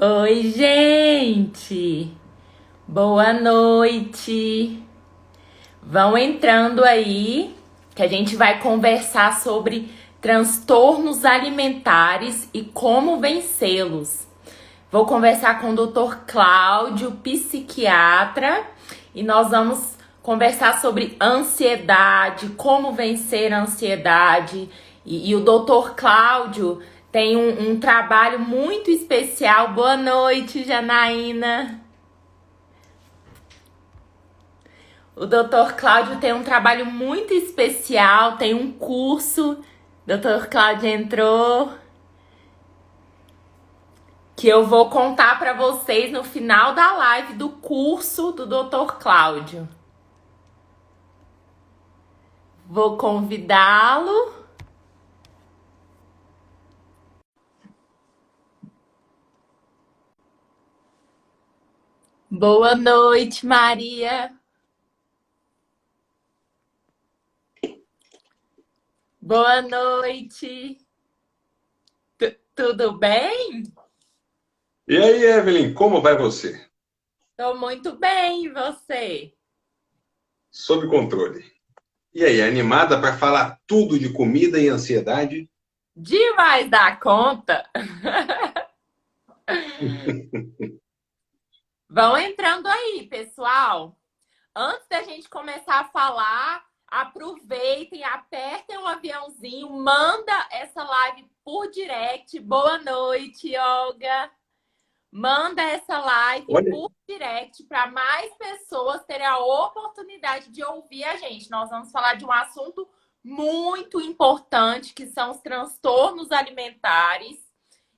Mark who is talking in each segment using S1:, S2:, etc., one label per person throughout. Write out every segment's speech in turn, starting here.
S1: Oi, gente! Boa noite! Vão entrando aí que a gente vai conversar sobre transtornos alimentares e como vencê-los. Vou conversar com o Dr. Cláudio, psiquiatra, e nós vamos conversar sobre ansiedade, como vencer a ansiedade. E o Dr. Cláudio tem um trabalho muito especial. Boa noite, Janaína. O Dr. Cláudio tem um trabalho muito especial, tem um curso. Dr. Cláudio entrou, que eu vou contar para vocês no final da live do curso do Dr. Cláudio. Vou convidá-lo. Boa noite, Maria. Boa noite. Tudo bem?
S2: E aí, Evelyn, como vai você?
S1: Tô muito bem, e você?
S2: Sob controle. E aí, animada para falar tudo de comida e ansiedade?
S1: Demais da conta. Vão entrando aí, pessoal. Antes da gente começar a falar, aproveitem, apertem o aviãozinho, manda essa live por direct. Boa noite, Olga. Manda essa live
S2: Olha,
S1: por direct para mais pessoas terem a oportunidade de ouvir a gente. Nós vamos falar de um assunto muito importante, que são os transtornos alimentares.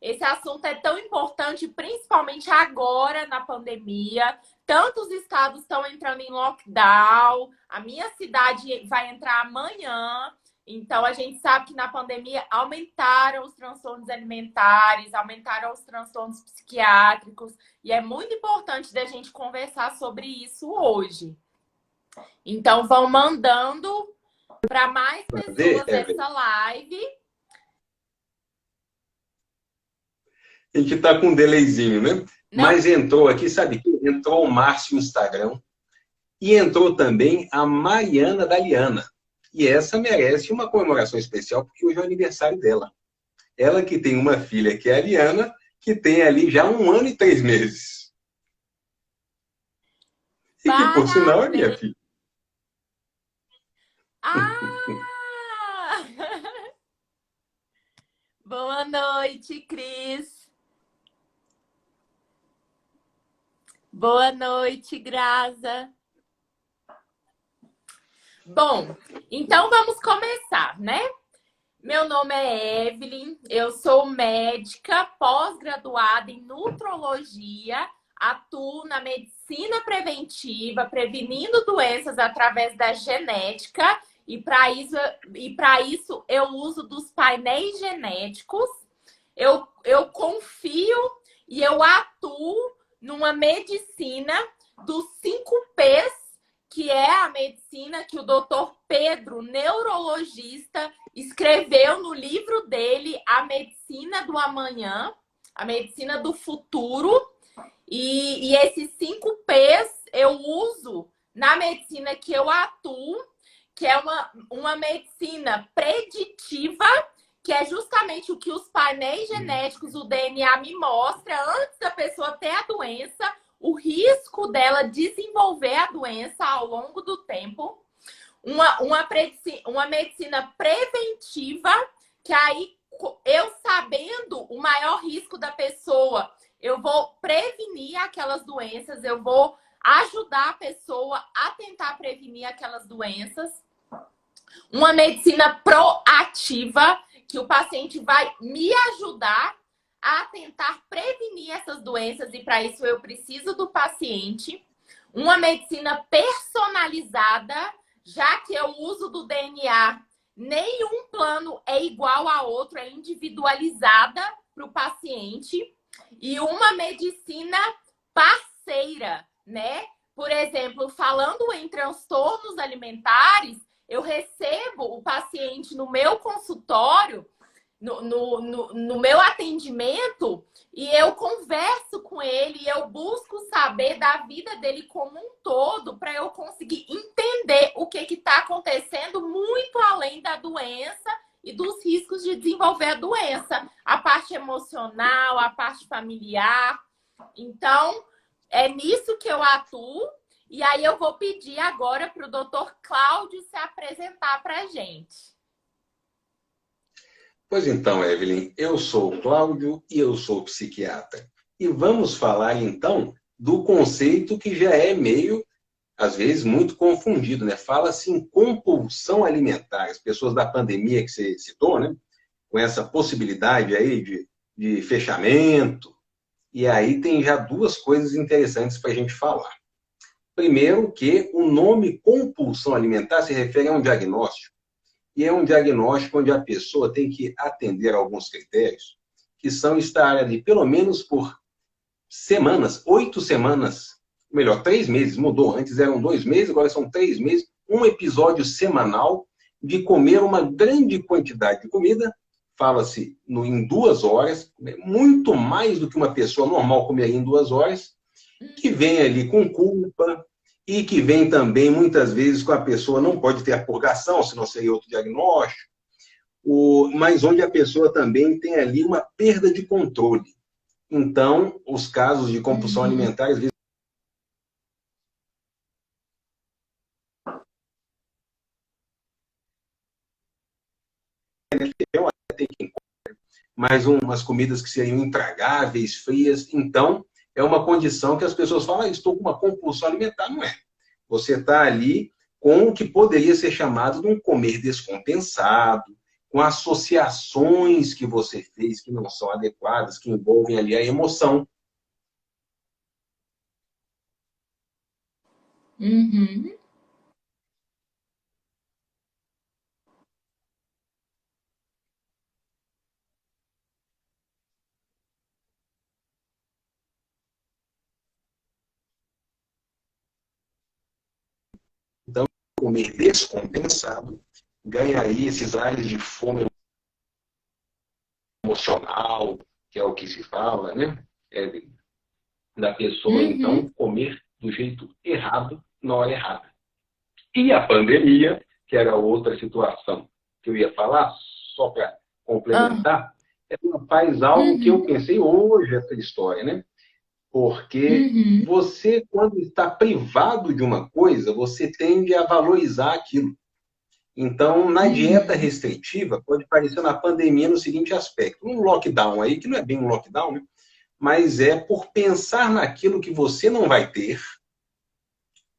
S1: Esse assunto é tão importante, principalmente agora na pandemia. Tantos estados estão entrando em lockdown. A minha cidade vai entrar amanhã. Então, a gente sabe que na pandemia aumentaram os transtornos alimentares, aumentaram os transtornos psiquiátricos, e é muito importante da gente conversar sobre isso hoje. Então, vão mandando para mais
S2: ver,
S1: pessoas
S2: Evelyn,
S1: essa live.
S2: a gente está com um delayzinho, né?
S1: Não,
S2: Mas entrou aqui, sabe quem? Entrou o Márcio Instagram e entrou também a Mariana Daliana. E essa merece uma comemoração especial, porque hoje é o aniversário dela. Ela que tem uma filha, que é a Ariana, que tem ali já 1 ano e 3 meses. E que, por sinal, é minha
S1: parabéns!
S2: filha.
S1: Ah! Boa noite, Cris. Boa noite, Graza. Bom, então vamos começar, né? Meu nome é Evelyn, eu sou médica pós-graduada em nutrologia, atuo na medicina preventiva, prevenindo doenças através da genética, e para isso eu uso dos painéis genéticos. Eu confio e eu atuo numa medicina dos 5 P's, que é a medicina que o Dr. Pedro, neurologista, escreveu no livro dele, A Medicina do Amanhã, A Medicina do Futuro. E esses 5 P's eu uso na medicina que eu atuo, que é uma medicina preditiva, que é justamente o que os painéis genéticos, o DNA, me mostra antes da pessoa ter a doença, o risco dela desenvolver a doença ao longo do tempo. Uma medicina preventiva, que aí eu sabendo o maior risco da pessoa, eu vou prevenir aquelas doenças, eu vou ajudar a pessoa a tentar prevenir aquelas doenças. Uma medicina proativa, que o paciente vai me ajudar a tentar prevenir essas doenças, e para isso eu preciso do paciente. Uma medicina personalizada, já que eu uso do DNA, nenhum plano é igual a outro, é individualizada para o paciente. E uma medicina parceira, né? Por exemplo, falando em transtornos alimentares, eu recebo o paciente no meu consultório, no meu atendimento, e eu converso ele e eu busco saber da vida dele como um todo para eu conseguir entender o que está acontecendo muito além da doença e dos riscos de desenvolver a doença. A parte emocional, a parte familiar. Então, é nisso que eu atuo. E aí eu vou pedir agora para o doutor Cláudio se apresentar para a gente.
S2: Pois então, Evelyn, eu sou o Cláudio e eu sou psiquiatra. E vamos falar, então, do conceito que já é meio, às vezes, muito confundido, né? Fala-se em compulsão alimentar. As pessoas da pandemia que você citou, né? Com essa possibilidade aí de fechamento. E aí tem já duas coisas interessantes para a gente falar. Primeiro, que o nome compulsão alimentar se refere a um diagnóstico. E é um diagnóstico onde a pessoa tem que atender a alguns critérios, que são estar ali pelo menos por semanas, 8 semanas, melhor, 3 meses, mudou. Antes eram 2 meses, agora são 3 meses, um episódio semanal de comer uma grande quantidade de comida, fala-se em 2 horas, muito mais do que uma pessoa normal comeria em 2 horas, que vem ali com culpa, e que vem também, muitas vezes, com a pessoa não pode ter a purgação, senão seria outro diagnóstico, mas onde a pessoa também tem ali uma perda de controle. Então, os casos de compulsão alimentar, às vezes, mais umas comidas que seriam intragáveis, frias. Então, é uma condição que as pessoas falam, estou com uma compulsão alimentar. Não é. Você está ali com o que poderia ser chamado de um comer descompensado, com associações que você fez que não são adequadas, que envolvem ali a emoção.
S1: Uhum.
S2: Então, comer descompensado ganha aí esses ares de fome emocional, que é o que se fala, né? Da pessoa,
S1: Uhum.
S2: então, comer do jeito errado, na hora errada. E a pandemia, que era outra situação que eu ia falar, só para
S1: Ah.
S2: complementar, ela faz algo que eu
S1: Uhum.
S2: pensei hoje, essa história, né? Porque
S1: Uhum.
S2: você, quando está privado de uma coisa, você tende a valorizar aquilo. Então, na dieta
S1: Uhum.
S2: restritiva, pode parecer na pandemia no seguinte aspecto: um lockdown aí, que não é bem um lockdown, né? Mas é por pensar naquilo que você não vai ter,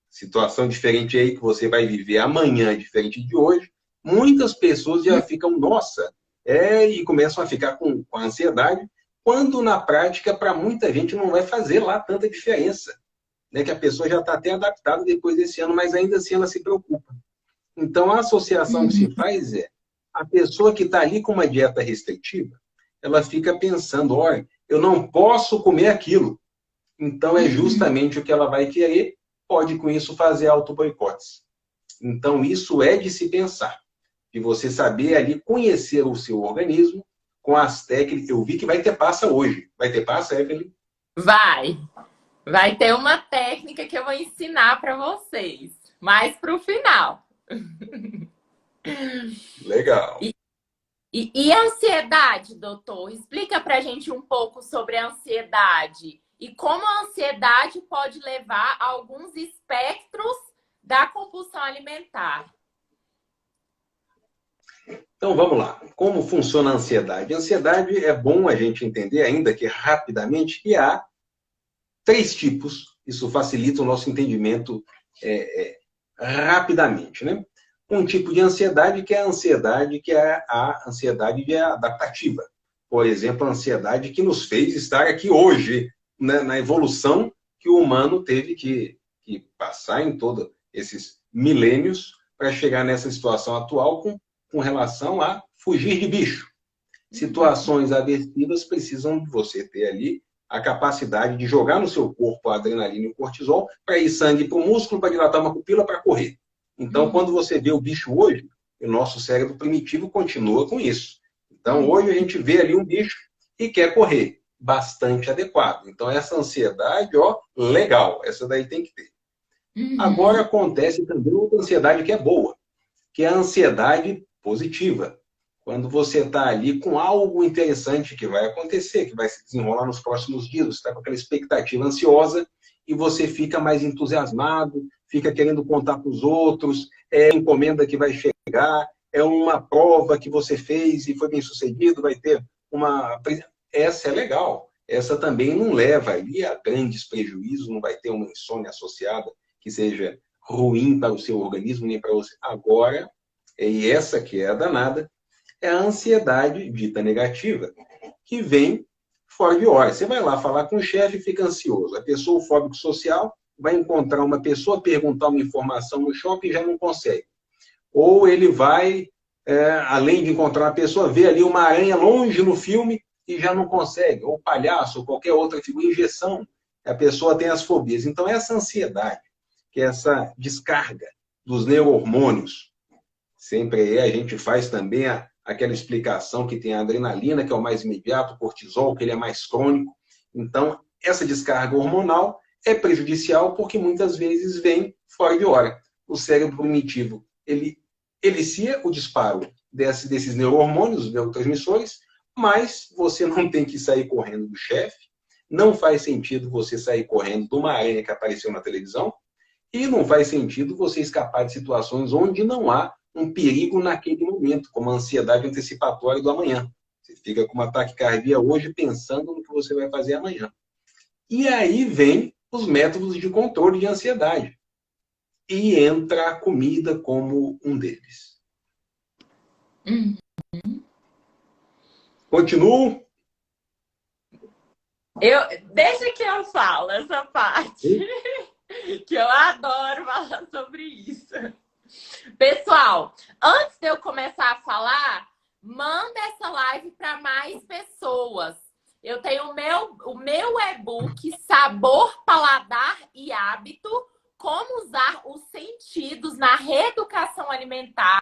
S2: situação diferente aí que você vai viver amanhã, diferente de hoje, muitas pessoas já ficam, nossa, e começam a ficar com ansiedade, quando na prática, para muita gente, não vai fazer lá tanta diferença. Né? Que a pessoa já está até adaptada depois desse ano, mas ainda assim ela se preocupa. Então, a associação que
S1: Uhum.
S2: se faz é a pessoa que está ali com uma dieta restritiva, ela fica pensando, olha, eu não posso comer aquilo. Então, é
S1: Uhum.
S2: justamente o que ela vai querer, pode com isso fazer auto-boicotes. Então, isso é de se pensar, de você saber ali conhecer o seu organismo com as técnicas. Eu vi que vai ter passa hoje. Vai ter passa, Evelyn?
S1: Vai. Vai ter uma técnica que eu vou ensinar para vocês, mais para o final.
S2: Legal.
S1: E a ansiedade, doutor? Explica para a gente um pouco sobre a ansiedade e como a ansiedade pode levar a alguns espectros da compulsão alimentar.
S2: Então, vamos lá. Como funciona a ansiedade? A ansiedade é bom a gente entender, ainda que rapidamente, que há 3 tipos. Isso facilita o nosso entendimento rapidamente, né? Um tipo de ansiedade que é a ansiedade adaptativa. Por exemplo, a ansiedade que nos fez estar aqui hoje, né? Na evolução que o humano teve que passar em todos esses milênios para chegar nessa situação atual com relação a fugir de bicho. Situações aversivas precisam de você ter ali a capacidade de jogar no seu corpo a adrenalina e o cortisol para ir sangue para o músculo, para dilatar uma pupila, para correr. Então, quando
S1: Uhum.
S2: você vê o bicho hoje, o nosso cérebro primitivo continua com isso. Então,
S1: Uhum.
S2: hoje a gente vê ali um bicho e quer correr. bastante adequado. Então, essa ansiedade, ó, legal, essa daí tem que ter. Agora
S1: Uhum.
S2: acontece também outra ansiedade que é boa, que é a ansiedade positiva. Quando você está ali com algo interessante que vai acontecer, que vai se desenrolar nos próximos dias, você está com aquela expectativa ansiosa e você fica mais entusiasmado, fica querendo contar para os outros, é uma encomenda que vai chegar, é uma prova que você fez e foi bem sucedido, vai ter uma. Essa é legal. Essa também não leva ali a grandes prejuízos, não vai ter uma insônia associada que seja ruim para o seu organismo, nem para você. Agora, e essa que é a danada, é a ansiedade dita negativa, que vem fora de hora. Você vai lá falar com o chefe e fica ansioso. A pessoa, o fóbico social, vai encontrar uma pessoa, perguntar uma informação no shopping e já não consegue. Ou ele vai, além de encontrar uma pessoa, ver ali uma aranha longe no filme e já não consegue. Ou palhaço, ou qualquer outra figura, injeção. A pessoa tem as fobias. Então, essa ansiedade, que é essa descarga dos neurohormônios, sempre aí a gente faz também aquela explicação que tem a adrenalina, que é o mais imediato, o cortisol, que ele é mais crônico. Então, essa descarga hormonal é prejudicial porque muitas vezes vem fora de hora. O cérebro primitivo, ele inicia o disparo desses neurohormônios, neurotransmissores, mas você não tem que sair correndo do chefe, não faz sentido você sair correndo de uma aranha que apareceu na televisão, e não faz sentido você escapar de situações onde não há um perigo naquele momento, como a ansiedade antecipatória do amanhã. Você fica com uma taquicardia hoje pensando no que você vai fazer amanhã. E aí vem os métodos de controle de ansiedade. E entra a comida como um deles.
S1: Uhum.
S2: Continuo?
S1: Deixa que eu falo essa parte, que eu adoro falar sobre isso. Pessoal, antes de eu começar a falar, manda essa live para mais pessoas. Eu tenho o meu e-book Sabor, Paladar e Hábito, como usar os sentidos na reeducação alimentar.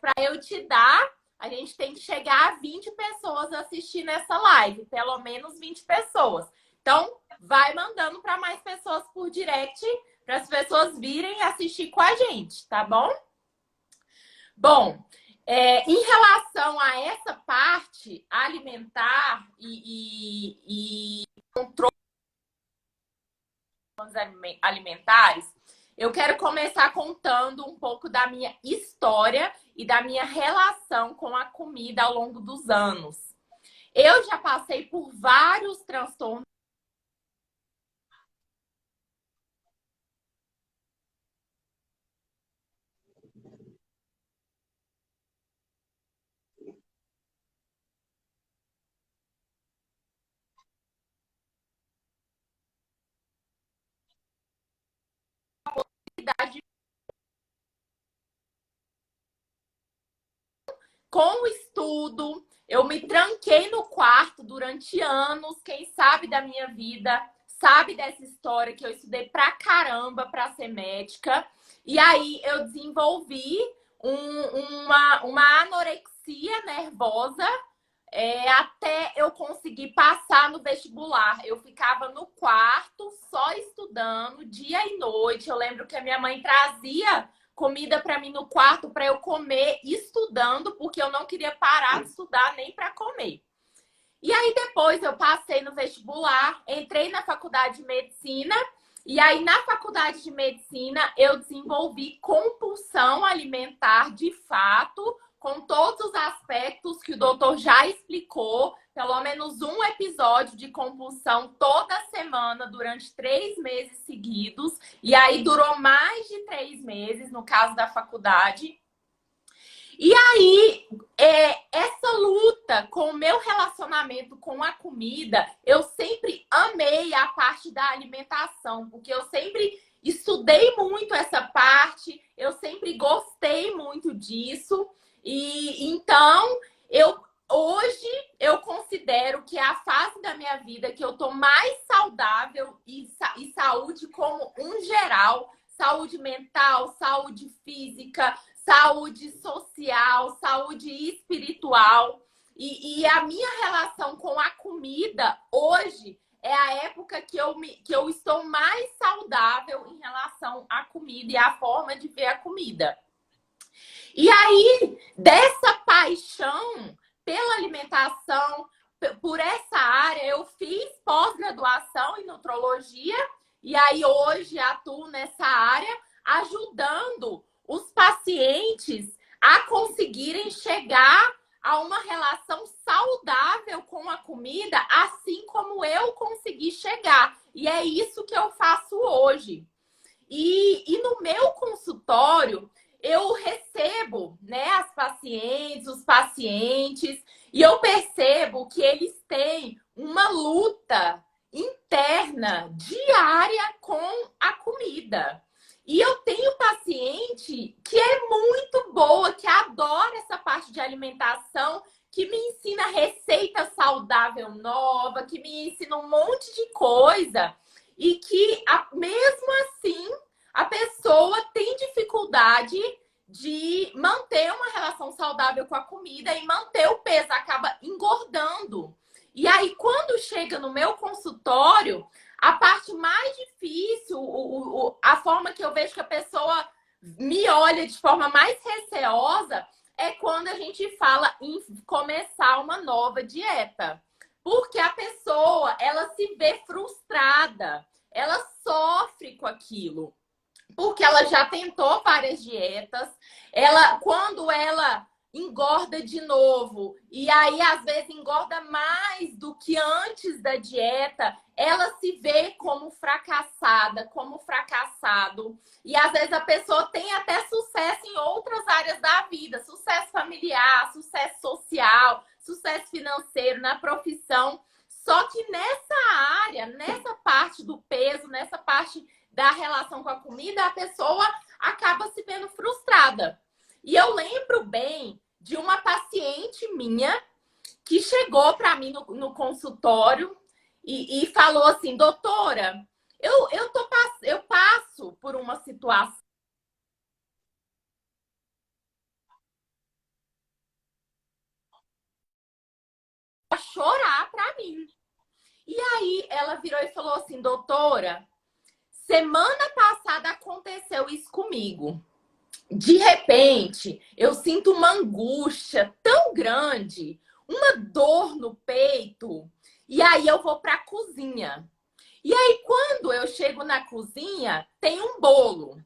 S1: Para eu te dar, a gente tem que chegar a 20 pessoas assistindo essa live, pelo menos 20 pessoas. Então, vai mandando para mais pessoas por direct, para as pessoas virem assistir com a gente, tá bom? Bom, em relação a essa parte alimentar e controle alimentares, eu quero começar contando um pouco da minha história e da minha relação com a comida ao longo dos anos. Eu já passei por vários transtornos com o estudo. Eu me tranquei no quarto durante anos. Quem sabe da minha vida sabe dessa história que eu estudei pra caramba para ser médica. E aí eu desenvolvi uma anorexia nervosa até eu conseguir passar no vestibular. Eu ficava no quarto só estudando dia e noite. Eu lembro que a minha mãe trazia comida para mim no quarto para eu comer estudando, porque eu não queria parar de estudar nem para comer. E aí depois eu passei no vestibular, entrei na faculdade de medicina, e aí na faculdade de medicina eu desenvolvi compulsão alimentar de fato, com todos os aspectos que o doutor já explicou, pelo menos um episódio de compulsão toda semana durante 3 meses seguidos, e aí durou mais de 3 meses no caso da faculdade. E aí, essa luta com o meu relacionamento com a comida, eu sempre amei a parte da alimentação, porque eu sempre estudei muito essa parte, eu sempre gostei muito disso. E então, hoje eu considero que é a fase da minha vida que eu tô mais saudável e saúde como integral, saúde mental, saúde física, saúde social, saúde espiritual. E a minha relação com a comida hoje é a época que eu estou mais saudável em relação à comida e à forma de ver a comida. E aí, dessa paixão pela alimentação, por essa área, eu fiz pós-graduação em nutrologia e aí hoje atuo nessa área ajudando os pacientes a conseguirem chegar a uma relação saudável com a comida, assim como eu consegui chegar. E é isso que eu faço hoje. E no meu consultório, eu recebo, né, as pacientes, os pacientes, e eu percebo que eles têm uma luta interna diária com a comida. E eu tenho paciente que é muito boa, que adora essa parte de alimentação, que me ensina receita saudável nova, que me ensina um monte de coisa, e que mesmo assim a pessoa tem dificuldade de manter uma relação saudável com a comida e manter o peso, acaba engordando. E aí, quando chega no meu consultório, a parte mais difícil, a forma que eu vejo que a pessoa me olha de forma mais receosa é quando a gente fala em começar uma nova dieta. Porque a pessoa, ela se vê frustrada, ela sofre com aquilo. Porque ela já tentou várias dietas, quando ela engorda de novo, e aí às vezes engorda mais do que antes da dieta, ela se vê como fracassada, como fracassado. E às vezes a pessoa tem até sucesso em outras áreas da vida, sucesso familiar, sucesso social, sucesso financeiro, na profissão. Só que nessa área, nessa parte do peso, nessa parte da relação com a comida, a pessoa acaba se vendo frustrada. E eu lembro bem de uma paciente minha que chegou para mim no consultório e falou assim: doutora, eu passo por uma situação a chorar para mim. E aí ela virou e falou assim: doutora, semana passada aconteceu isso comigo. De repente, eu sinto uma angústia tão grande, uma dor no peito, e aí eu vou para a cozinha. E aí, quando eu chego na cozinha, tem um bolo.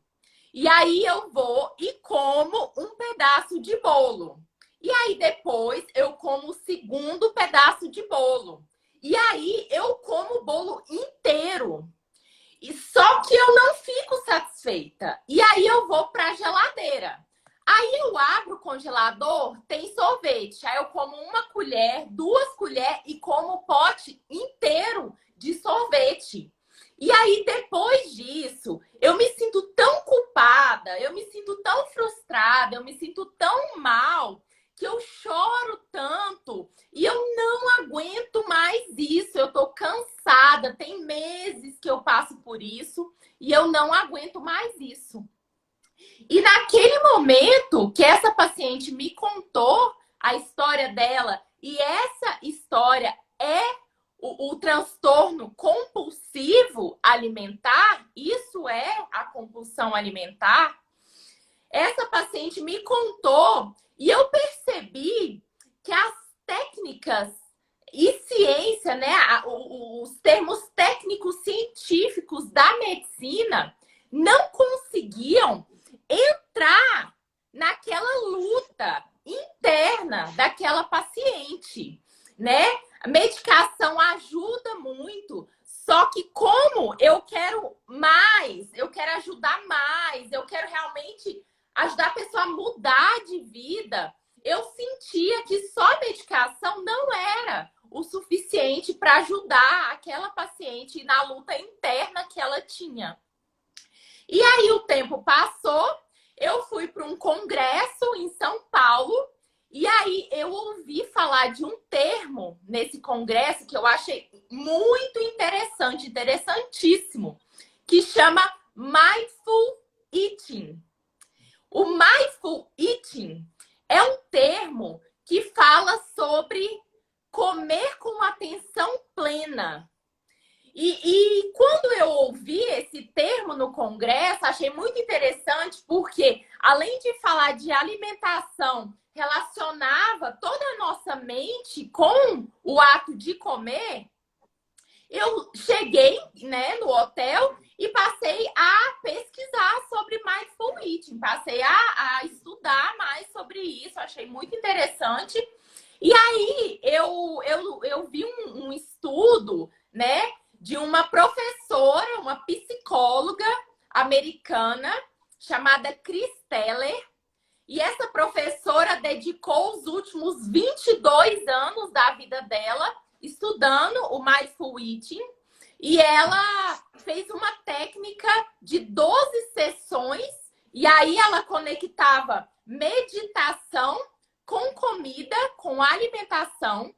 S1: E aí eu vou e como um pedaço de bolo. E aí depois eu como o segundo pedaço de bolo. E aí eu como o bolo inteiro. E só que eu não fico satisfeita. E aí eu vou para a geladeira. Aí eu abro o congelador, tem sorvete. Aí eu como uma colher, 2 colheres e como o pote inteiro de sorvete. E aí depois disso, eu me sinto tão culpada, eu me sinto tão frustrada, eu me sinto tão mal, que eu choro tanto e eu não aguento mais isso. Eu tô cansada, tem meses que eu passo por isso e eu não aguento mais isso. E naquele momento que essa paciente me contou a história dela, e essa história é o transtorno compulsivo alimentar, isso é a compulsão alimentar, essa paciente me contou e eu percebi que as técnicas e ciência, né, os termos técnicos científicos da medicina não conseguiam entrar naquela luta interna daquela paciente, né? A medicação ajuda muito, só que como eu quero mais, eu quero ajudar mais, eu quero realmente ajudar a pessoa a mudar de vida, eu sentia que só a medicação não era o suficiente para ajudar aquela paciente na luta interna que ela tinha. E aí o tempo passou, eu fui para um congresso em São Paulo, e aí eu ouvi falar de um termo nesse congresso que eu achei muito interessante, interessantíssimo, que chama Mindful Eating. O Mindful Eating é um termo que fala sobre comer com atenção plena. E quando eu ouvi esse termo no congresso, achei muito interessante, porque além de falar de alimentação, relacionava toda a nossa mente com o ato de comer. Eu cheguei, né, no hotel e passei a pesquisar sobre Mindful Eating, passei a estudar mais sobre isso, achei muito interessante. E aí eu vi um estudo, né, de uma professora, uma psicóloga americana chamada Chris Teller. E essa professora dedicou os últimos 22 anos da vida dela estudando o Mindful Eating. E ela fez uma técnica de 12 sessões. E aí ela conectava meditação com comida, com alimentação.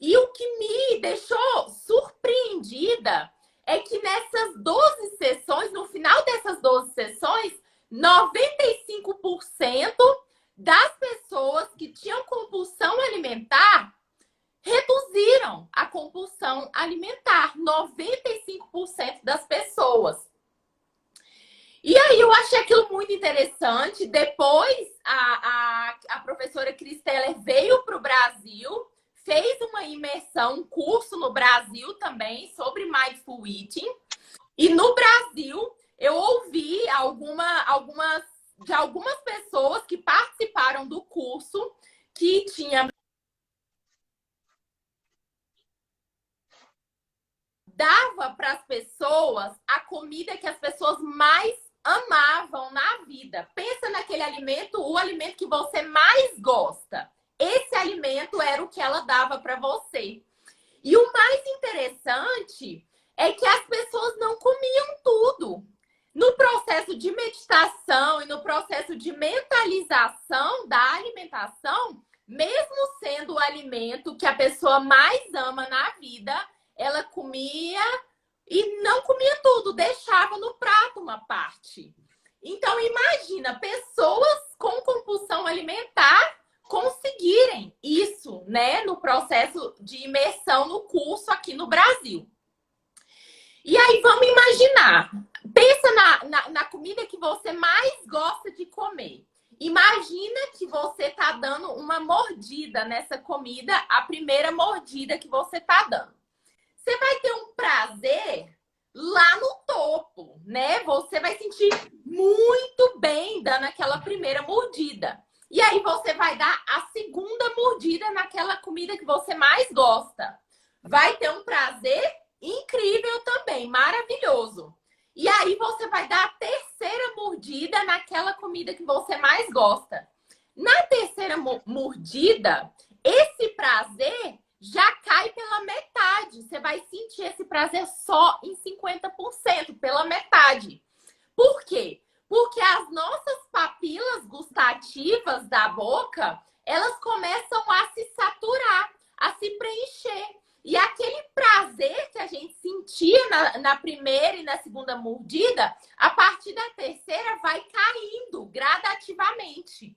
S1: E o que me deixou surpreendida é que nessas 12 sessões, no final dessas 12 sessões, 95% das pessoas que tinham compulsão alimentar reduziram a compulsão alimentar. 95% das pessoas. E aí eu achei aquilo muito interessante. Depois, a professora Chris Teller veio para o Brasil, fez uma imersão, um curso no Brasil também sobre Mindful Eating. E no Brasil, eu ouvi de algumas pessoas que participaram do curso que tinha dava para as pessoas a comida que as pessoas mais amavam na vida. Pensa naquele alimento, o alimento que você mais gosta. Esse alimento era o que ela dava para você. E o mais interessante é que as pessoas não comiam tudo. No processo de meditação e no processo de mentalização da alimentação, mesmo sendo o alimento que a pessoa mais ama na vida, ela comia e não comia tudo, deixava no prato uma parte. Então, imagina, pessoas com compulsão alimentar conseguirem isso, né, no processo de imersão no curso aqui no Brasil. E aí, vamos imaginar. Pensa na comida que você mais gosta de comer. Imagina que você está dando uma mordida nessa comida, a primeira mordida que você está dando. Você vai ter um prazer lá no topo, né? Você vai sentir muito bem dando aquela primeira mordida. E aí você vai dar a segunda mordida naquela comida que você mais gosta. Vai ter um prazer incrível também, maravilhoso. E aí você vai dar a terceira mordida naquela comida que você mais gosta. Na terceira mordida, esse prazer já cai pela metade. Você vai sentir esse prazer só em 50%, pela metade. Por quê? Porque as nossas papilas gustativas da boca, elas começam a se saturar, a se preencher. E aquele prazer que a gente sentia na primeira e na segunda mordida, a partir da terceira vai caindo gradativamente.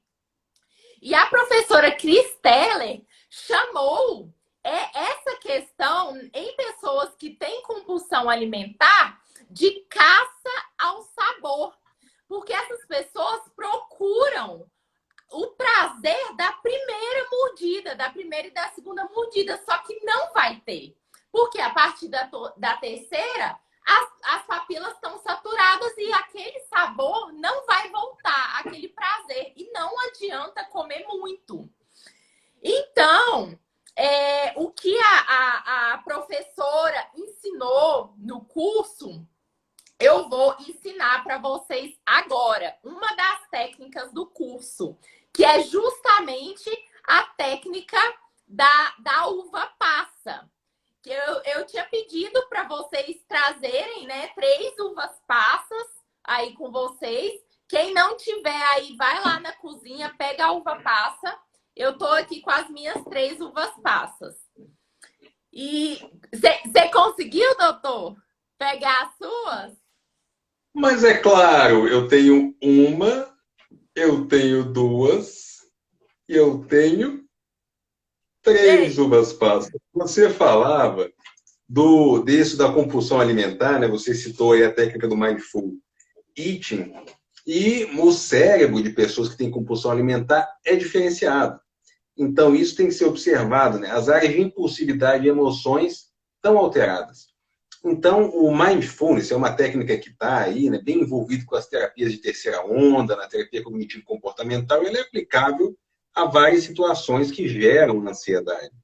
S1: E a professora Chris Teller chamou essa questão em pessoas que têm compulsão alimentar de caça ao sabor. Porque essas pessoas procuram o prazer da primeira mordida, da primeira e da segunda mordida, só que não vai ter. Porque a partir da terceira, as papilas estão saturadas e aquele sabor não vai voltar, aquele prazer. E não adianta comer muito. Então, o que a professora ensinou no curso, eu vou ensinar para vocês agora. Uma das técnicas do curso, que é justamente a técnica da uva passa. Que eu tinha pedido para vocês trazerem, né, 3 uvas passas aí com vocês. Quem não tiver aí, vai lá na cozinha, pega a uva passa. Eu tô aqui com as minhas 3 uvas passas. E você conseguiu, doutor, pegar as suas?
S2: Mas é claro, eu tenho uma, eu tenho duas e eu tenho três
S1: Três.
S2: uvas passas. Você falava disso da compulsão alimentar, né? Você citou aí a técnica do mindful eating. E o cérebro de pessoas que têm compulsão alimentar é diferenciado. Então, isso tem que ser observado, né? As áreas de impulsividade e emoções estão alteradas. Então, o mindfulness é uma técnica que está aí, né, bem envolvido com as terapias de terceira onda, na terapia cognitivo-comportamental, ela é aplicável a várias situações que geram ansiedade.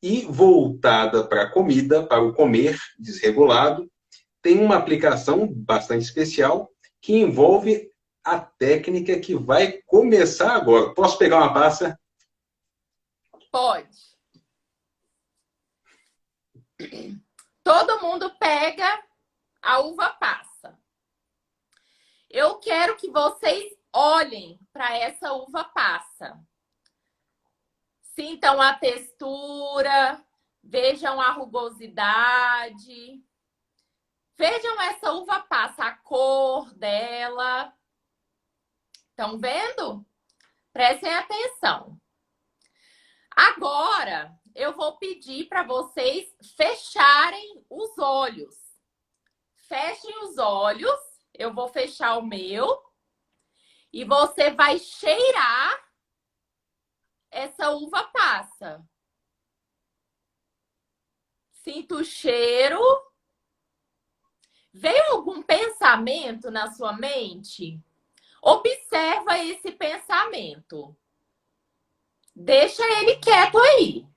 S2: E voltada para a comida, para o comer desregulado, tem uma aplicação bastante especial que envolve a técnica que vai começar agora. Posso pegar uma passa?
S1: Pode. Todo mundo pega a uva passa. Eu quero que vocês olhem para essa uva passa. Sintam a textura, vejam a rugosidade. Vejam essa uva passa, a cor dela. Estão vendo? Prestem atenção. Agora, eu vou pedir para vocês fecharem os olhos. Fechem os olhos. Eu vou fechar o meu. E você vai cheirar essa uva passa. Sinta o cheiro. Veio algum pensamento na sua mente? Observa esse pensamento. Deixa ele quieto aí.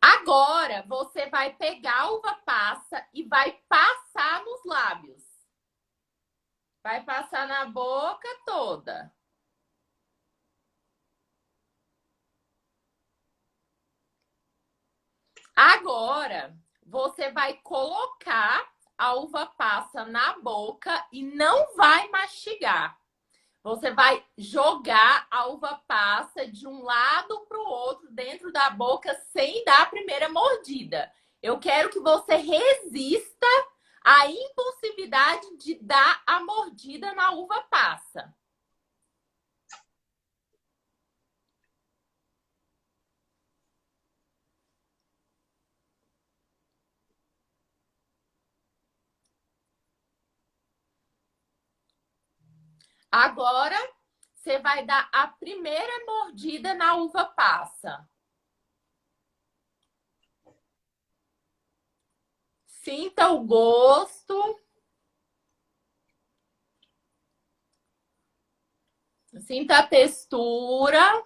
S1: Agora, você vai pegar a uva passa e vai passar nos lábios. Vai passar na boca toda. Agora, você vai colocar a uva passa na boca e não vai mastigar. Você vai jogar a uva passa de um lado para o outro dentro da boca sem dar a primeira mordida. Eu quero que você resista à impulsividade de dar a mordida na uva passa. Agora, você vai dar a primeira mordida na uva passa. Sinta o gosto. Sinta a textura.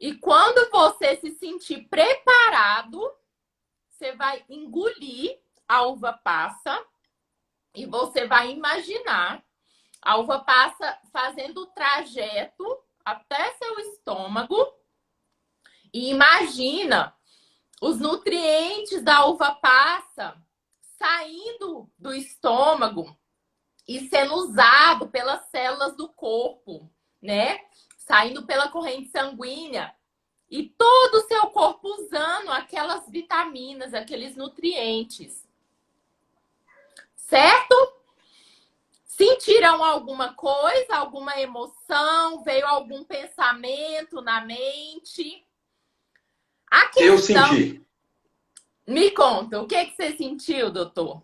S1: E quando você se sentir preparado, você vai engolir a uva passa e você vai imaginar a uva passa fazendo o trajeto até seu estômago. E imagina os nutrientes da uva passa saindo do estômago e sendo usado pelas células do corpo, né? Saindo pela corrente sanguínea. E todo o seu corpo usando aquelas vitaminas, aqueles nutrientes. Certo? Sentiram alguma coisa, alguma emoção? Veio algum pensamento na mente? A questão...
S2: Eu senti.
S1: Me conta, o que você sentiu, doutor?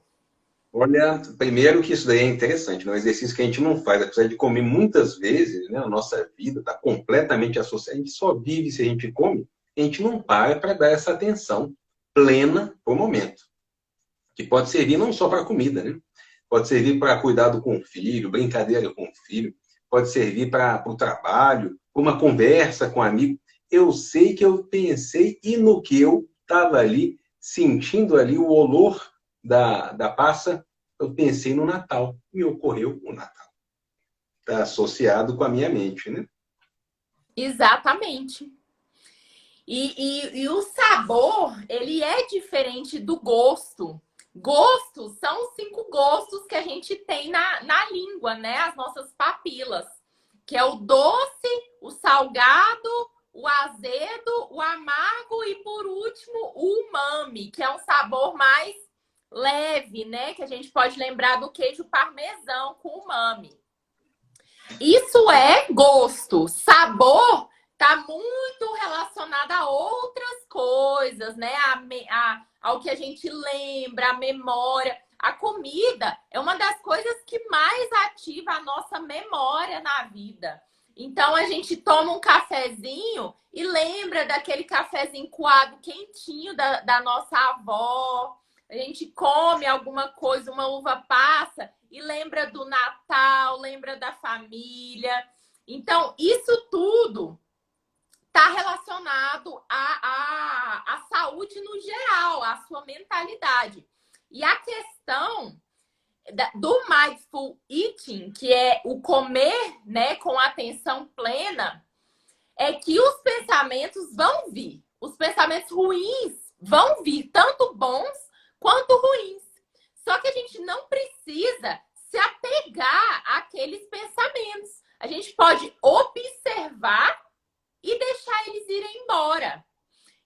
S2: Olha, primeiro que isso daí é interessante, né? É um exercício que a gente não faz, apesar de comer muitas vezes, né? A nossa vida está completamente associada, a gente só vive se a gente come, a gente não para dar essa atenção plena para o momento. Que pode servir não só para a comida, né? Pode servir para cuidado com o filho, brincadeira com o filho, pode servir para o trabalho, uma conversa com um amigo. Eu sei que eu pensei e no que eu estava ali, sentindo ali o olor da passa, eu pensei no Natal. Me ocorreu o Natal. Está associado com a minha mente, né?
S1: Exatamente. E o sabor, ele é diferente do gosto. Gostos são os 5 gostos que a gente tem na língua, né? As nossas papilas. Que é o doce, o salgado, o azedo, o amargo e, por último, o umami, que é um sabor mais leve, né? Que a gente pode lembrar do queijo parmesão com umami. Isso é gosto. Sabor está muito relacionado a outras coisas, né? Ao que a gente lembra, a memória. A comida é uma das coisas que mais ativa a nossa memória na vida. Então, a gente toma um cafezinho e lembra daquele cafezinho coado quentinho da nossa avó. A gente come alguma coisa, uma uva passa e lembra do Natal, lembra da família. Então, isso tudo está relacionado à saúde no geral, à sua mentalidade. E a questão do mindful eating, que é o comer, né, com atenção plena, é que os pensamentos vão vir. Os pensamentos ruins vão vir, tanto bons quanto ruins. Só que a gente não precisa se apegar àqueles pensamentos. A gente pode observar e deixar eles irem embora.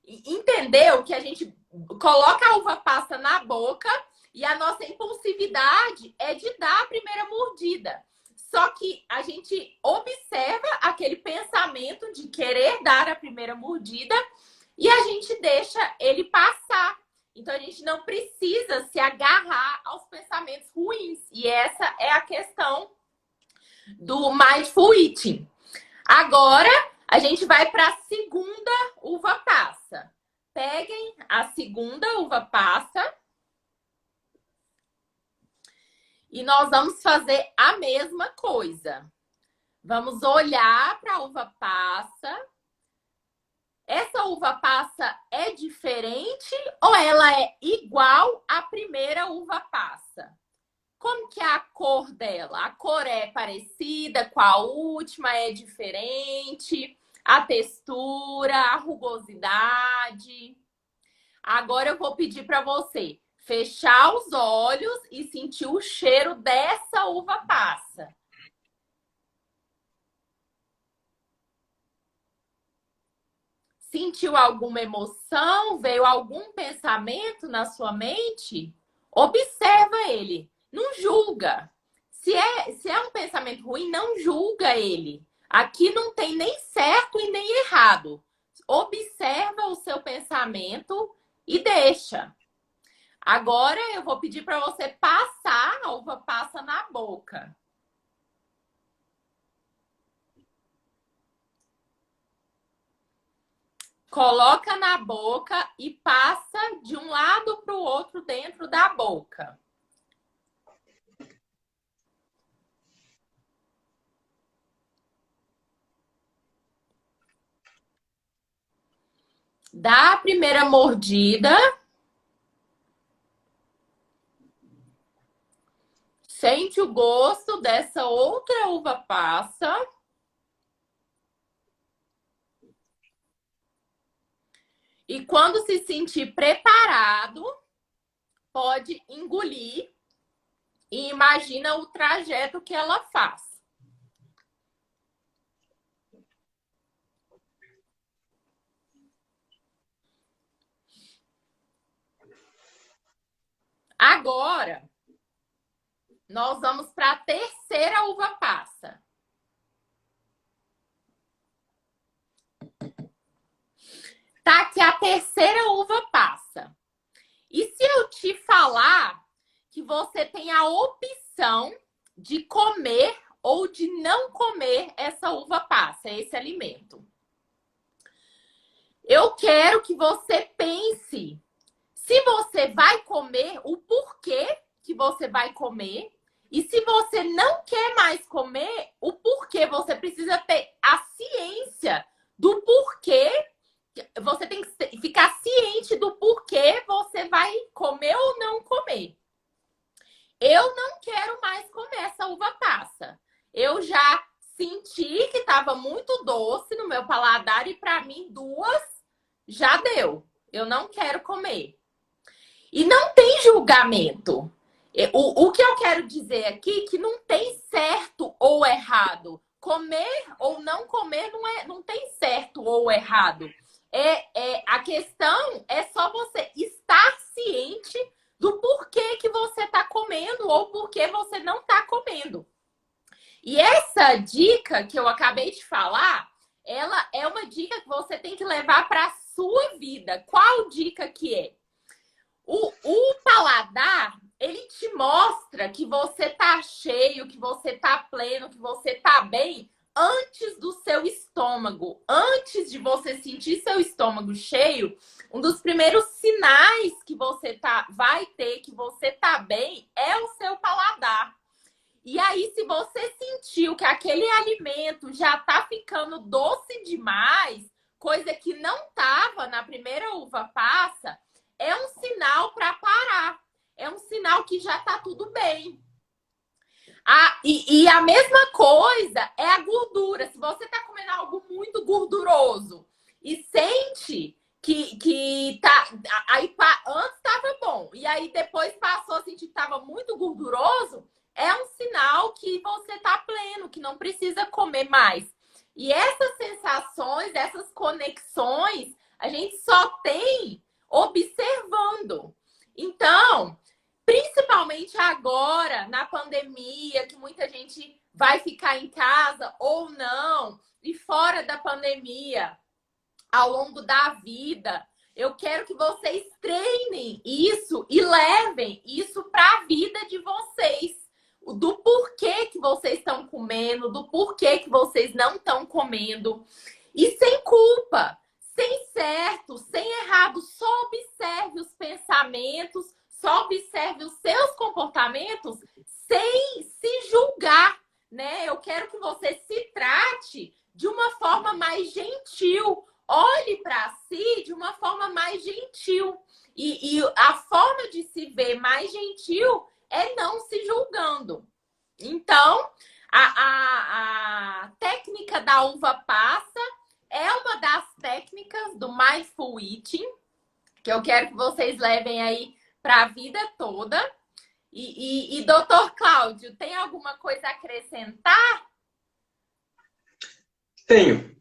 S1: Entendeu que a gente coloca a uva passa na boca e a nossa impulsividade é de dar a primeira mordida. Só que a gente observa aquele pensamento de querer dar a primeira mordida e a gente deixa ele passar. Então, a gente não precisa se agarrar aos pensamentos ruins. E essa é a questão do mindful eating. Agora, a gente vai para a segunda uva passa. Peguem a segunda uva passa. E nós vamos fazer a mesma coisa. Vamos olhar para a uva passa. Essa uva passa é diferente ou ela é igual à primeira uva passa? Como que é a cor dela? A cor é parecida com a última, é diferente? A textura, a rugosidade? Agora eu vou pedir para você fechar os olhos e sentir o cheiro dessa uva passa. Sentiu alguma emoção? Veio algum pensamento na sua mente? Observa ele. Não julga. Se é um pensamento ruim, não julga ele. Aqui não tem nem certo e nem errado. Observa o seu pensamento e deixa. Agora eu vou pedir para você passar a uva passa na boca. Coloca na boca e passa de um lado para o outro dentro da boca. Dá a primeira mordida. Sente o gosto dessa outra uva passa. E quando se sentir preparado, pode engolir e imagina o trajeto que ela faz. Agora, nós vamos para a terceira uva passa. Tá aqui a terceira uva passa. E se eu te falar que você tem a opção de comer ou de não comer essa uva passa, esse alimento? Eu quero que você pense se você vai comer, o porquê que você vai comer. E se você não quer mais comer, o porquê. Você precisa ter a ciência do porquê. Você tem que ficar ciente do porquê você vai comer ou não comer. Eu não quero mais comer essa uva passa. Eu já senti que estava muito doce no meu paladar e para mim 2 já deu. Eu não quero comer. E não tem julgamento. O que eu quero dizer aqui é que não tem certo ou errado. comer ou não comer não tem certo ou errado. A questão é só você estar ciente do porquê que você está comendo ou porquê você não está comendo. E essa dica que eu acabei de falar, ela é uma dica que você tem que levar para a sua vida. Qual dica que é? O paladar, ele te mostra que você tá cheio, que você tá pleno, que você tá bem antes do seu estômago. Antes de você sentir seu estômago cheio, um dos primeiros sinais que você vai ter que você tá bem é o seu paladar. E aí, se você sentiu que aquele alimento já tá ficando doce demais, coisa que não tava na primeira uva passa, é um sinal para parar. É um sinal que já tá tudo bem. E a mesma coisa é a gordura. Se você tá comendo algo muito gorduroso e sente que tá. Aí antes estava bom. E aí depois passou a sentir que estava muito gorduroso, é um sinal que você tá pleno, que não precisa comer mais. E essas sensações, essas conexões, a gente só tem observando. Então, principalmente agora, na pandemia, que muita gente vai ficar em casa ou não, e fora da pandemia, ao longo da vida, eu quero que vocês treinem isso e levem isso para a vida de vocês. Do porquê que vocês estão comendo, do porquê que vocês não estão comendo. E sem culpa, sem certo, sem errado, só observe os pensamentos, só observe os seus comportamentos sem se julgar, né? Eu quero que você se trate de uma forma mais gentil. Olhe para si de uma forma mais gentil. E a forma de se ver mais gentil é não se julgando. Então, a técnica da uva passa é uma das técnicas do Mindful Eating, que eu quero que vocês levem aí para a vida toda. E doutor Cláudio, tem alguma coisa a acrescentar?
S2: Tenho.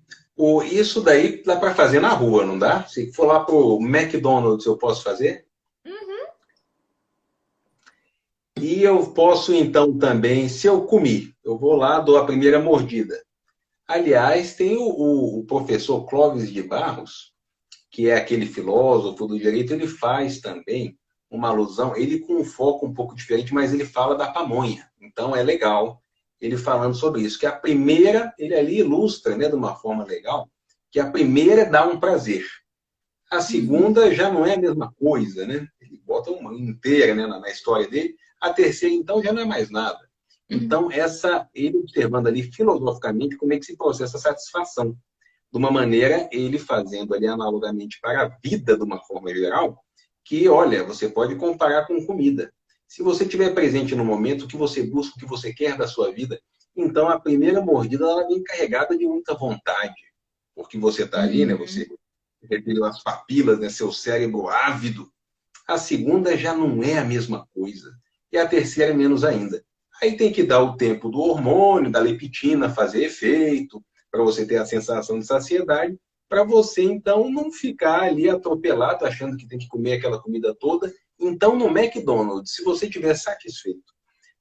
S2: Isso daí dá para fazer na rua, não dá? Se for lá pro McDonald's, eu posso fazer? E eu posso, então, também, se eu comi, eu vou lá, dou a primeira mordida. Aliás, tem o professor Clóvis de Barros, que é aquele filósofo do direito, ele faz também uma alusão, ele com um foco um pouco diferente, mas ele fala da pamonha. Então, é legal ele falando sobre isso, que a primeira, ele ali ilustra, né, de uma forma legal, que a primeira dá um prazer. A segunda já não é a mesma coisa, né? Ele bota uma inteira, né, na história dele. A terceira, então, já não é mais nada. Então, ele observando ali filosoficamente como é que se processa a satisfação. De uma maneira, ele fazendo ali analogamente para a vida de uma forma geral, que, olha, você pode comparar com comida. Se você estiver presente no momento, o que você busca, o que você quer da sua vida, então a primeira mordida ela vem carregada de muita vontade. Porque você está ali, né? Você revelou as papilas, né? Seu cérebro ávido. A segunda já não é a mesma coisa. E a terceira menos ainda. Aí tem que dar o tempo do hormônio, da leptina fazer efeito, para você ter a sensação de saciedade, para você, então, não ficar ali atropelado, achando que tem que comer aquela comida toda. Então, no McDonald's, se você estiver satisfeito,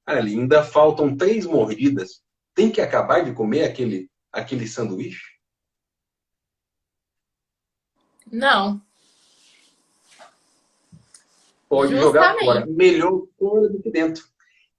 S2: ali ainda faltam 3 mordidas, tem que acabar de comer aquele sanduíche?
S1: Não.
S2: Pode
S1: Justamente.
S2: jogar fora. Melhor fora do que dentro.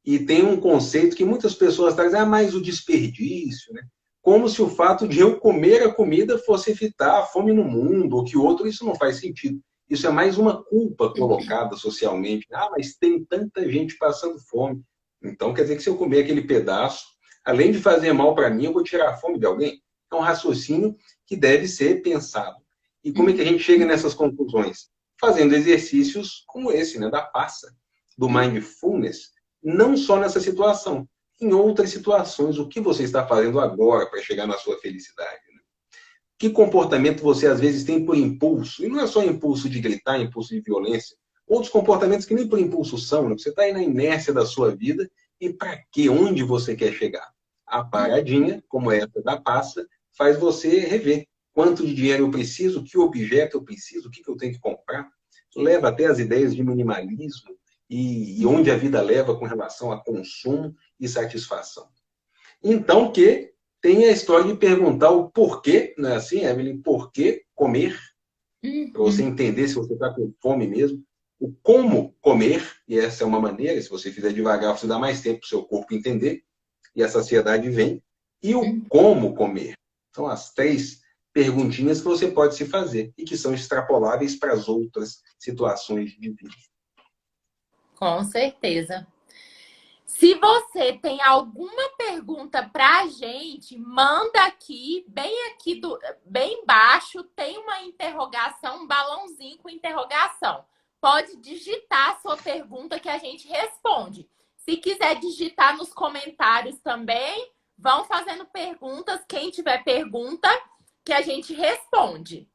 S2: E tem um conceito que muitas pessoas trazem, mais o desperdício, né? Como se o fato de eu comer a comida fosse evitar a fome no mundo, ou que outro, isso não faz sentido. Isso é mais uma culpa colocada socialmente. Mas tem tanta gente passando fome. Então, quer dizer que se eu comer aquele pedaço, além de fazer mal para mim, eu vou tirar a fome de alguém? É um raciocínio que deve ser pensado. E como é que a gente chega nessas conclusões? Fazendo exercícios como esse, né, da passa, do mindfulness, não só nessa situação, em outras situações, o que você está fazendo agora para chegar na sua felicidade? Né? Que comportamento você às vezes tem por impulso? E não é só impulso de gritar, impulso de violência. Outros comportamentos que nem por impulso são, né? Você está aí na inércia da sua vida e para quê? Onde você quer chegar? A paradinha, como essa da passa, faz você rever quanto de dinheiro eu preciso, que objeto eu preciso, o que eu tenho que comprar. Leva até as ideias de minimalismo e onde a vida leva com relação a consumo e satisfação. Então, que tem a história de perguntar o porquê, não é assim, Evelyn? Por que comer? Para você entender se você está com fome mesmo. O como comer, e essa é uma maneira, se você fizer devagar, você dá mais tempo para o seu corpo entender, e a saciedade vem. E o como comer. São as 3 perguntinhas que você pode se fazer e que são extrapoláveis para as outras situações de vida.
S1: Com certeza. Se você tem alguma pergunta para a gente, manda aqui, bem embaixo, tem uma interrogação, um balãozinho com interrogação. Pode digitar a sua pergunta que a gente responde. Se quiser digitar nos comentários também, vão fazendo perguntas. Quem tiver pergunta, que a gente responde.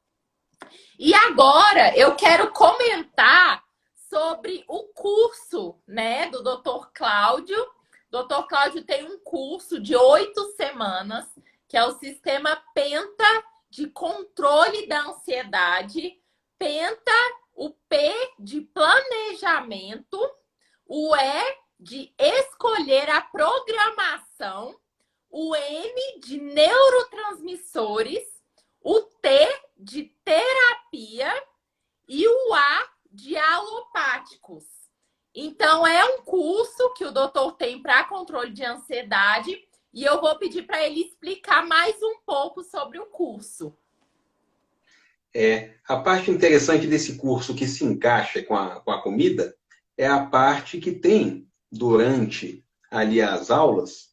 S1: E agora eu quero comentar sobre o curso, né, do Dr. Cláudio. Dr. Cláudio tem um curso de 8 semanas, que é o Sistema Penta de Controle da Ansiedade. Penta, o P de planejamento, o E de escolher a programação, o N de neurotransmissores, o T de terapia e o A de alopáticos. Então, é um curso que o doutor tem para controle de ansiedade e eu vou pedir para ele explicar mais um pouco sobre o curso.
S2: A parte interessante desse curso que se encaixa com a comida é a parte que tem, durante ali as aulas,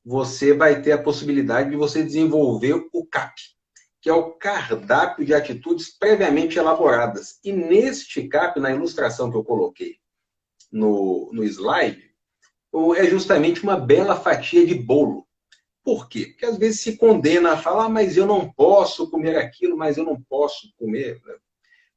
S2: você vai ter a possibilidade de você desenvolver o CAP, que é o cardápio de atitudes previamente elaboradas. E neste CAP, na ilustração que eu coloquei no slide, é justamente uma bela fatia de bolo. Por quê? Porque às vezes se condena a falar, mas eu não posso comer aquilo, mas eu não posso comer, né?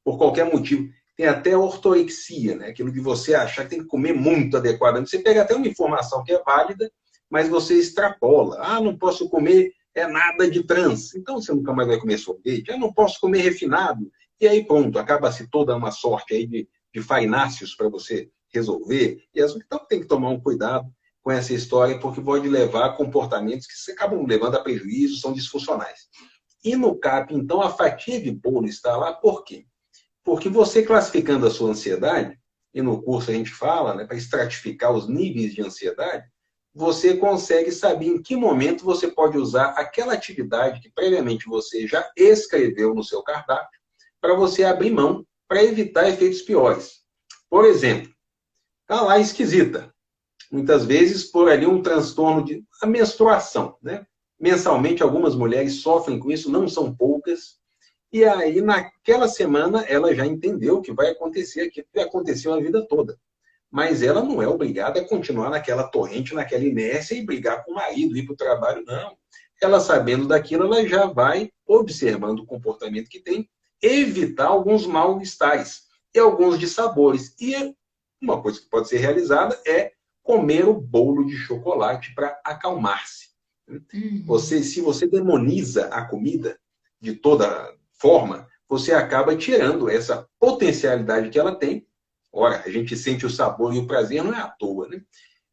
S2: Por qualquer motivo. Tem até ortorexia, né? Aquilo de você achar que tem que comer muito adequadamente. Você pega até uma informação que é válida, mas você extrapola. Ah, não posso comer nada de trans. Então você nunca mais vai comer sorvete. Ah, não posso comer refinado. E aí pronto, acaba-se toda uma sorte aí de faináceos para você resolver. Então tem que tomar um cuidado com essa história, porque pode levar a comportamentos que acabam levando a prejuízo, são disfuncionais. E no CAP, então, a fatia de bolo está lá por quê? Porque você classificando a sua ansiedade, e no curso a gente fala, né, para estratificar os níveis de ansiedade, você consegue saber em que momento você pode usar aquela atividade que previamente você já escreveu no seu cardápio para você abrir mão, para evitar efeitos piores. Por exemplo, está lá esquisita. Muitas vezes por ali um transtorno de a menstruação, né? Mensalmente algumas mulheres sofrem com isso, não são poucas. E aí naquela semana ela já entendeu que vai acontecer aquilo que aconteceu a vida toda. Mas ela não é obrigada a continuar naquela torrente, naquela inércia e brigar com o marido, ir para o trabalho, não. Ela sabendo daquilo, ela já vai observando o comportamento que tem, evitar alguns mal-estares e alguns dissabores. E uma coisa que pode ser realizada é comer o bolo de chocolate para acalmar-se. Se você demoniza a comida de toda forma, você acaba tirando essa potencialidade que ela tem. Ora, a gente sente o sabor e o prazer, não é à toa, né?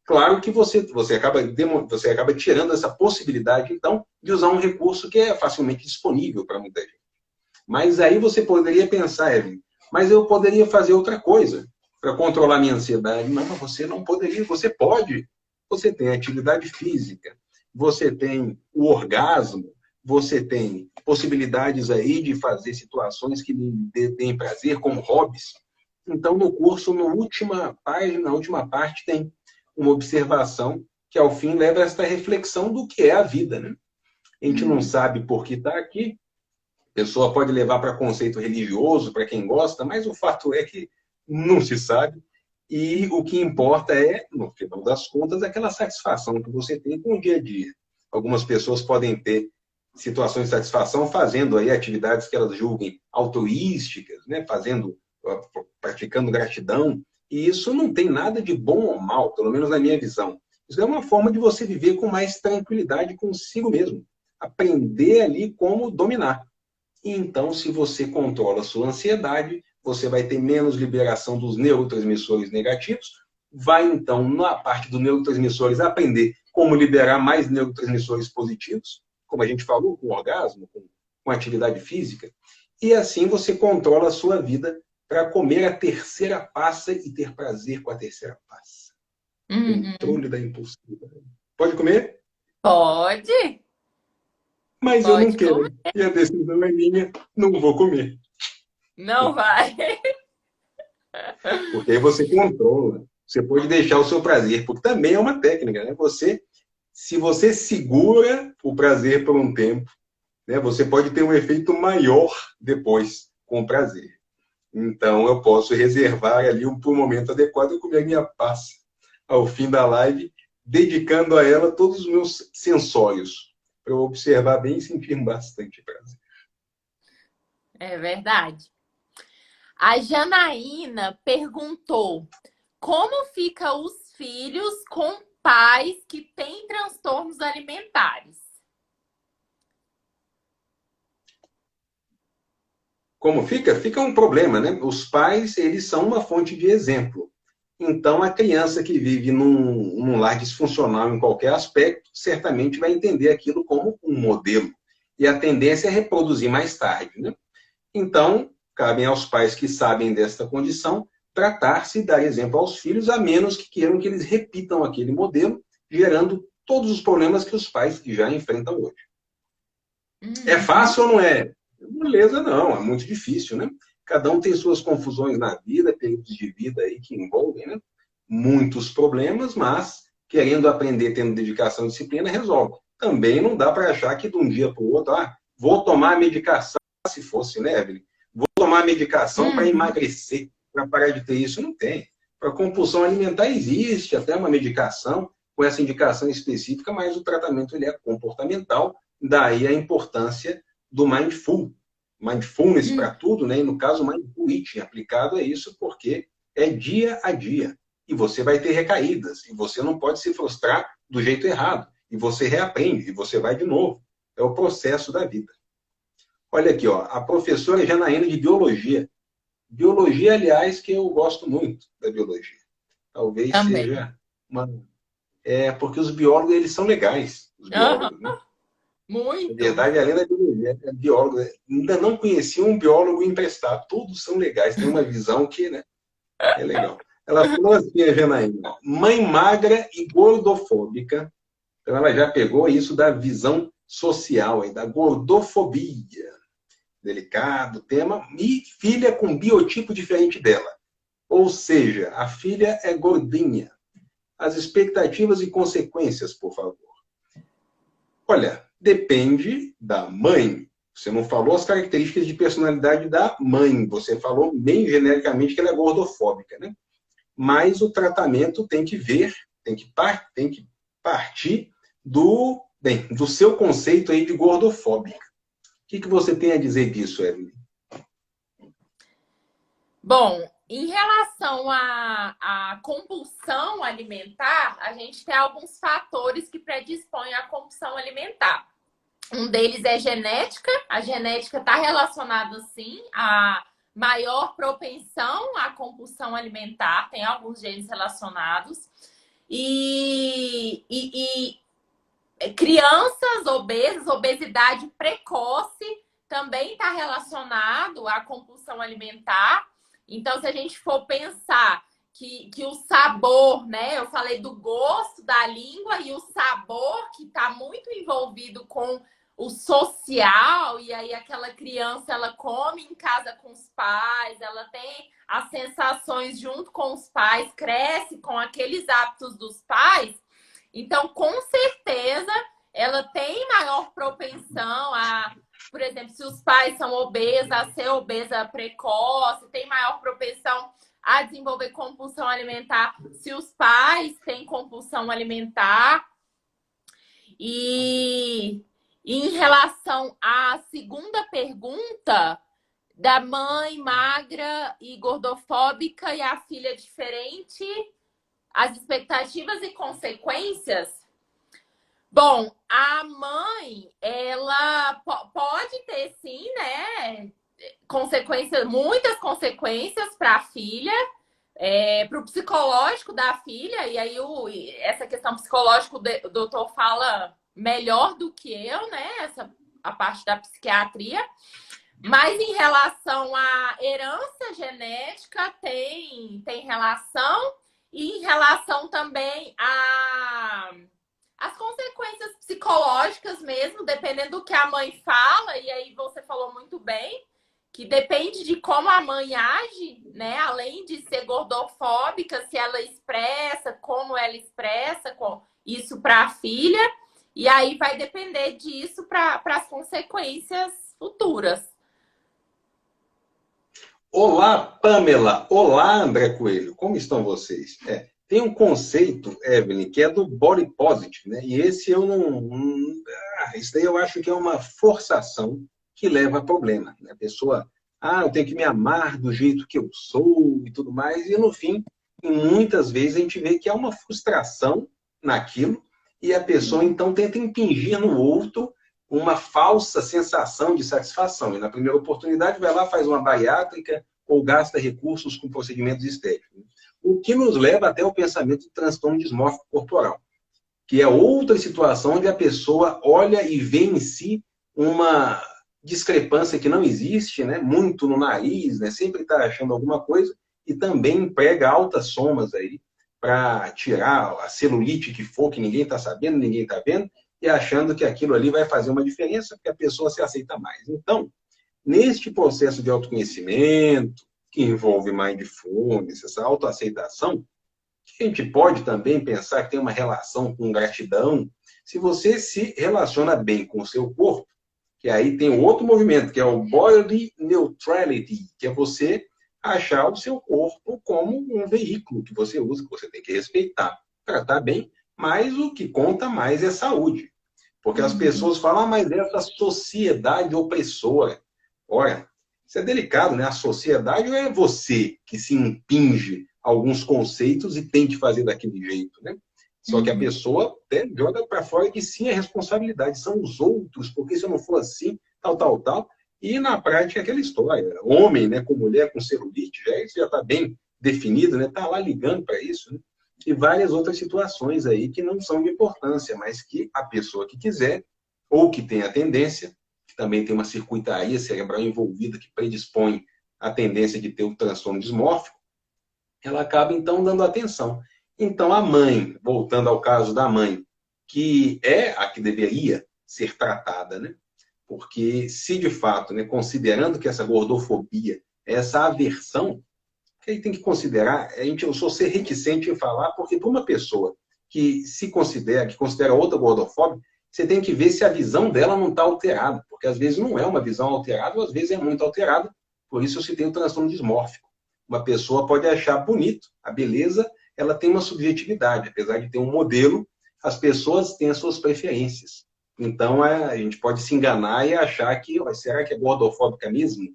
S2: Claro que você acaba tirando essa possibilidade, então, de usar um recurso que é facilmente disponível para muita gente. Mas aí você poderia pensar, Evelyn, mas eu poderia fazer outra coisa para controlar minha ansiedade. Não, você não poderia, você pode. Você tem atividade física, você tem o orgasmo, você tem possibilidades aí de fazer situações que lhe deem prazer, como hobbies. Então, no curso, na última parte, tem uma observação que, ao fim, leva a esta reflexão do que é a vida, né? A gente não sabe por que está aqui. A pessoa pode levar para conceito religioso, para quem gosta, mas o fato é que não se sabe. E o que importa é, no final das contas, aquela satisfação que você tem com o dia a dia. Algumas pessoas podem ter situações de satisfação fazendo aí atividades que elas julguem altruísticas, né? Praticando gratidão. E isso não tem nada de bom ou mal, pelo menos na minha visão. Isso é uma forma de você viver com mais tranquilidade consigo mesmo. Aprender ali como dominar. Então, se você controla a sua ansiedade, você vai ter menos liberação dos neurotransmissores negativos, vai então, na parte dos neurotransmissores, aprender como liberar mais neurotransmissores positivos, como a gente falou, com orgasmo, com atividade física, e assim você controla a sua vida para comer a terceira passa e ter prazer com a terceira passa. Controle da impulsividade. Pode comer?
S1: Pode?
S2: Mas eu não
S1: Pode
S2: quero.
S1: comer.
S2: E a decisão é minha, não vou comer.
S1: Não vai.
S2: Porque aí você controla. Você pode deixar o seu prazer, porque também é uma técnica, né? Se você segura o prazer por um tempo, né, você pode ter um efeito maior depois com o prazer. Então, eu posso reservar ali por um momento adequado e comer a minha passa ao fim da live, dedicando a ela todos os meus sensórios, para eu observar bem e sentir bastante prazer.
S1: É verdade. A Janaína perguntou como fica os filhos com pais que têm transtornos alimentares?
S2: Como fica? Fica um problema, né? Os pais, eles são uma fonte de exemplo. Então, a criança que vive num lar disfuncional em qualquer aspecto, certamente vai entender aquilo como um modelo. E a tendência é reproduzir mais tarde, né? Então, cabem aos pais que sabem desta condição tratar-se e dar exemplo aos filhos, a menos que queiram que eles repitam aquele modelo, gerando todos os problemas que os pais já enfrentam hoje. É fácil ou não é? Beleza, não, é muito difícil, né? Cada um tem suas confusões na vida, períodos de vida aí que envolvem, né? Muitos problemas, mas querendo aprender, tendo dedicação e disciplina, resolve. Também não dá para achar que de um dia para o outro, vou tomar a medicação, se fosse, né, Evelyn? Vou tomar a medicação para emagrecer, para parar de ter isso. Não tem. Para compulsão alimentar existe até uma medicação com essa indicação específica, mas o tratamento ele é comportamental, daí a importância do mindfulness para tudo, né? E no caso, mindful eating aplicado a isso, porque é dia a dia. E você vai ter recaídas, e você não pode se frustrar do jeito errado. E você reaprende, e você vai de novo. É o processo da vida. Olha aqui, ó, a professora Janaína de Biologia. Biologia, aliás, que eu gosto muito da biologia. Talvez
S1: Também.
S2: seja uma... porque os biólogos, eles são legais. Os biólogos, né?
S1: Muito.
S2: Na verdade, além da biologia, é biólogo. Ainda não conheci um biólogo emprestado. Todos são legais. Tem uma visão que, né, é legal. Ela falou assim, a Janaína, mãe magra e gordofóbica. Então, ela já pegou isso da visão social, da gordofobia. Delicado tema. E filha com biotipo diferente dela. Ou seja, a filha é gordinha. As expectativas e consequências, por favor. Olha, depende da mãe. Você não falou as características de personalidade da mãe. Você falou bem genericamente que ela é gordofóbica, né? Mas o tratamento tem que partir do seu conceito aí de gordofóbica. O que você tem a dizer disso, Evelyn?
S1: Bom, em relação à compulsão alimentar, a gente tem alguns fatores que predispõem à compulsão alimentar. Um deles é genética. A genética está relacionada, sim, a maior propensão à compulsão alimentar. Tem alguns genes relacionados. E crianças obesas, obesidade precoce, também está relacionado à compulsão alimentar. Então, se a gente for pensar que o sabor, né? Eu falei do gosto da língua e o sabor que está muito envolvido com o social, e aí aquela criança, ela come em casa com os pais, ela tem as sensações junto com os pais, cresce com aqueles hábitos dos pais. Então, com certeza, ela tem maior propensão a, por exemplo, se os pais são obesos, a ser obesa precoce, tem maior propensão a desenvolver compulsão alimentar se os pais têm compulsão alimentar. E em relação à segunda pergunta, da mãe magra e gordofóbica e a filha diferente, As expectativas e consequências. Bom, a mãe, ela pode ter sim, né? Consequências, muitas consequências para a filha, para o psicológico da filha, e aí essa questão psicológica o doutor fala melhor do que eu, né? A parte da psiquiatria. Mas em relação à herança genética, tem relação, e em relação também as consequências psicológicas mesmo, dependendo do que a mãe fala, e aí você falou muito bem, que depende de como a mãe age, né? Além de ser gordofóbica, se ela expressa, como ela expressa isso para a filha, e aí vai depender disso para as consequências futuras.
S2: Olá, Pamela. Olá, André Coelho. Como estão vocês? Tem um conceito, Evelyn, que é do body positive, né? E esse eu isso daí eu acho que é uma forçação que leva a problema, né? A pessoa, eu tenho que me amar do jeito que eu sou e tudo mais, e no fim, muitas vezes a gente vê que há uma frustração naquilo, e a pessoa então tenta impingir no outro uma falsa sensação de satisfação. E na primeira oportunidade vai lá, faz uma bariátrica ou gasta recursos com procedimentos estéticos. O que nos leva até o pensamento de transtorno dismórfico corporal, que é outra situação onde a pessoa olha e vê em si uma discrepância que não existe, né? Muito no nariz, né? Sempre está achando alguma coisa, e também emprega altas somas aí para tirar a celulite que for, que ninguém está sabendo, ninguém está vendo, e achando que aquilo ali vai fazer uma diferença, porque a pessoa se aceita mais. Então, neste processo de autoconhecimento, que envolve mindfulness, essa autoaceitação, a gente pode também pensar que tem uma relação com gratidão. Se você se relaciona bem com o seu corpo, que aí tem um outro movimento, que é o Body Neutrality, que é você achar o seu corpo como um veículo que você usa, que você tem que respeitar, tratar bem, mas o que conta mais é saúde. Porque as pessoas falam, mas essa sociedade opressora. Olha, isso é delicado, né? A sociedade ou é você que se impinge alguns conceitos e tem que fazer daquele jeito, né? Só que a pessoa até joga para fora que sim, a responsabilidade são os outros, porque se eu não for assim, tal, tal, tal. E na prática é aquela história. Homem, né, com mulher com celulite, isso já está bem definido, né? Está lá ligando para isso, né? E várias outras situações aí que não são de importância, mas que a pessoa que quiser, ou que tem a tendência, que também tem uma circuitaria cerebral envolvida que predispõe a tendência de ter o transtorno dismórfico, ela acaba então dando atenção. Então a mãe, voltando ao caso da mãe, que é a que deveria ser tratada, né? Porque se de fato, né, considerando que essa gordofobia, essa aversão, que aí tem que considerar, eu sou ser reticente em falar, porque para uma pessoa que considera outra gordofóbica, você tem que ver se a visão dela não está alterada, porque às vezes não é uma visão alterada, ou às vezes é muito alterada, por isso eu citei o transtorno dismórfico. Uma pessoa pode achar bonito, a beleza, ela tem uma subjetividade, apesar de ter um modelo, as pessoas têm as suas preferências. Então a gente pode se enganar e achar que, será que é gordofóbica mesmo?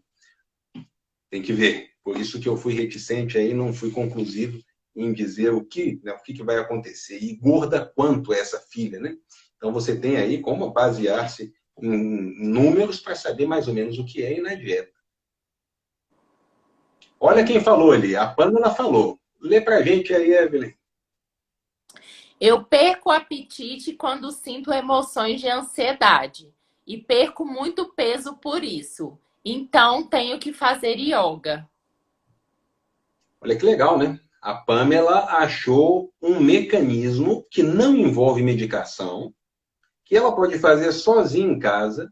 S2: Tem que ver. Por isso que eu fui reticente aí, não fui conclusivo em dizer o que vai acontecer. E gorda quanto é essa filha, né? Então você tem aí como basear-se em números para saber mais ou menos o que é e na dieta. Olha quem falou ali, a Pamela falou. Lê pra gente aí, Evelyn.
S1: Eu perco o apetite quando sinto emoções de ansiedade e perco muito peso por isso. Então tenho que fazer yoga.
S2: Olha que legal, né? A Pamela achou um mecanismo que não envolve medicação, que ela pode fazer sozinha em casa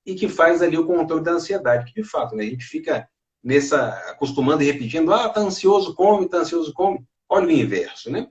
S2: e que faz ali o controle da ansiedade, que de fato, né, a gente fica acostumando e repetindo, tá ansioso, come, tá ansioso, come. Olha o inverso, né?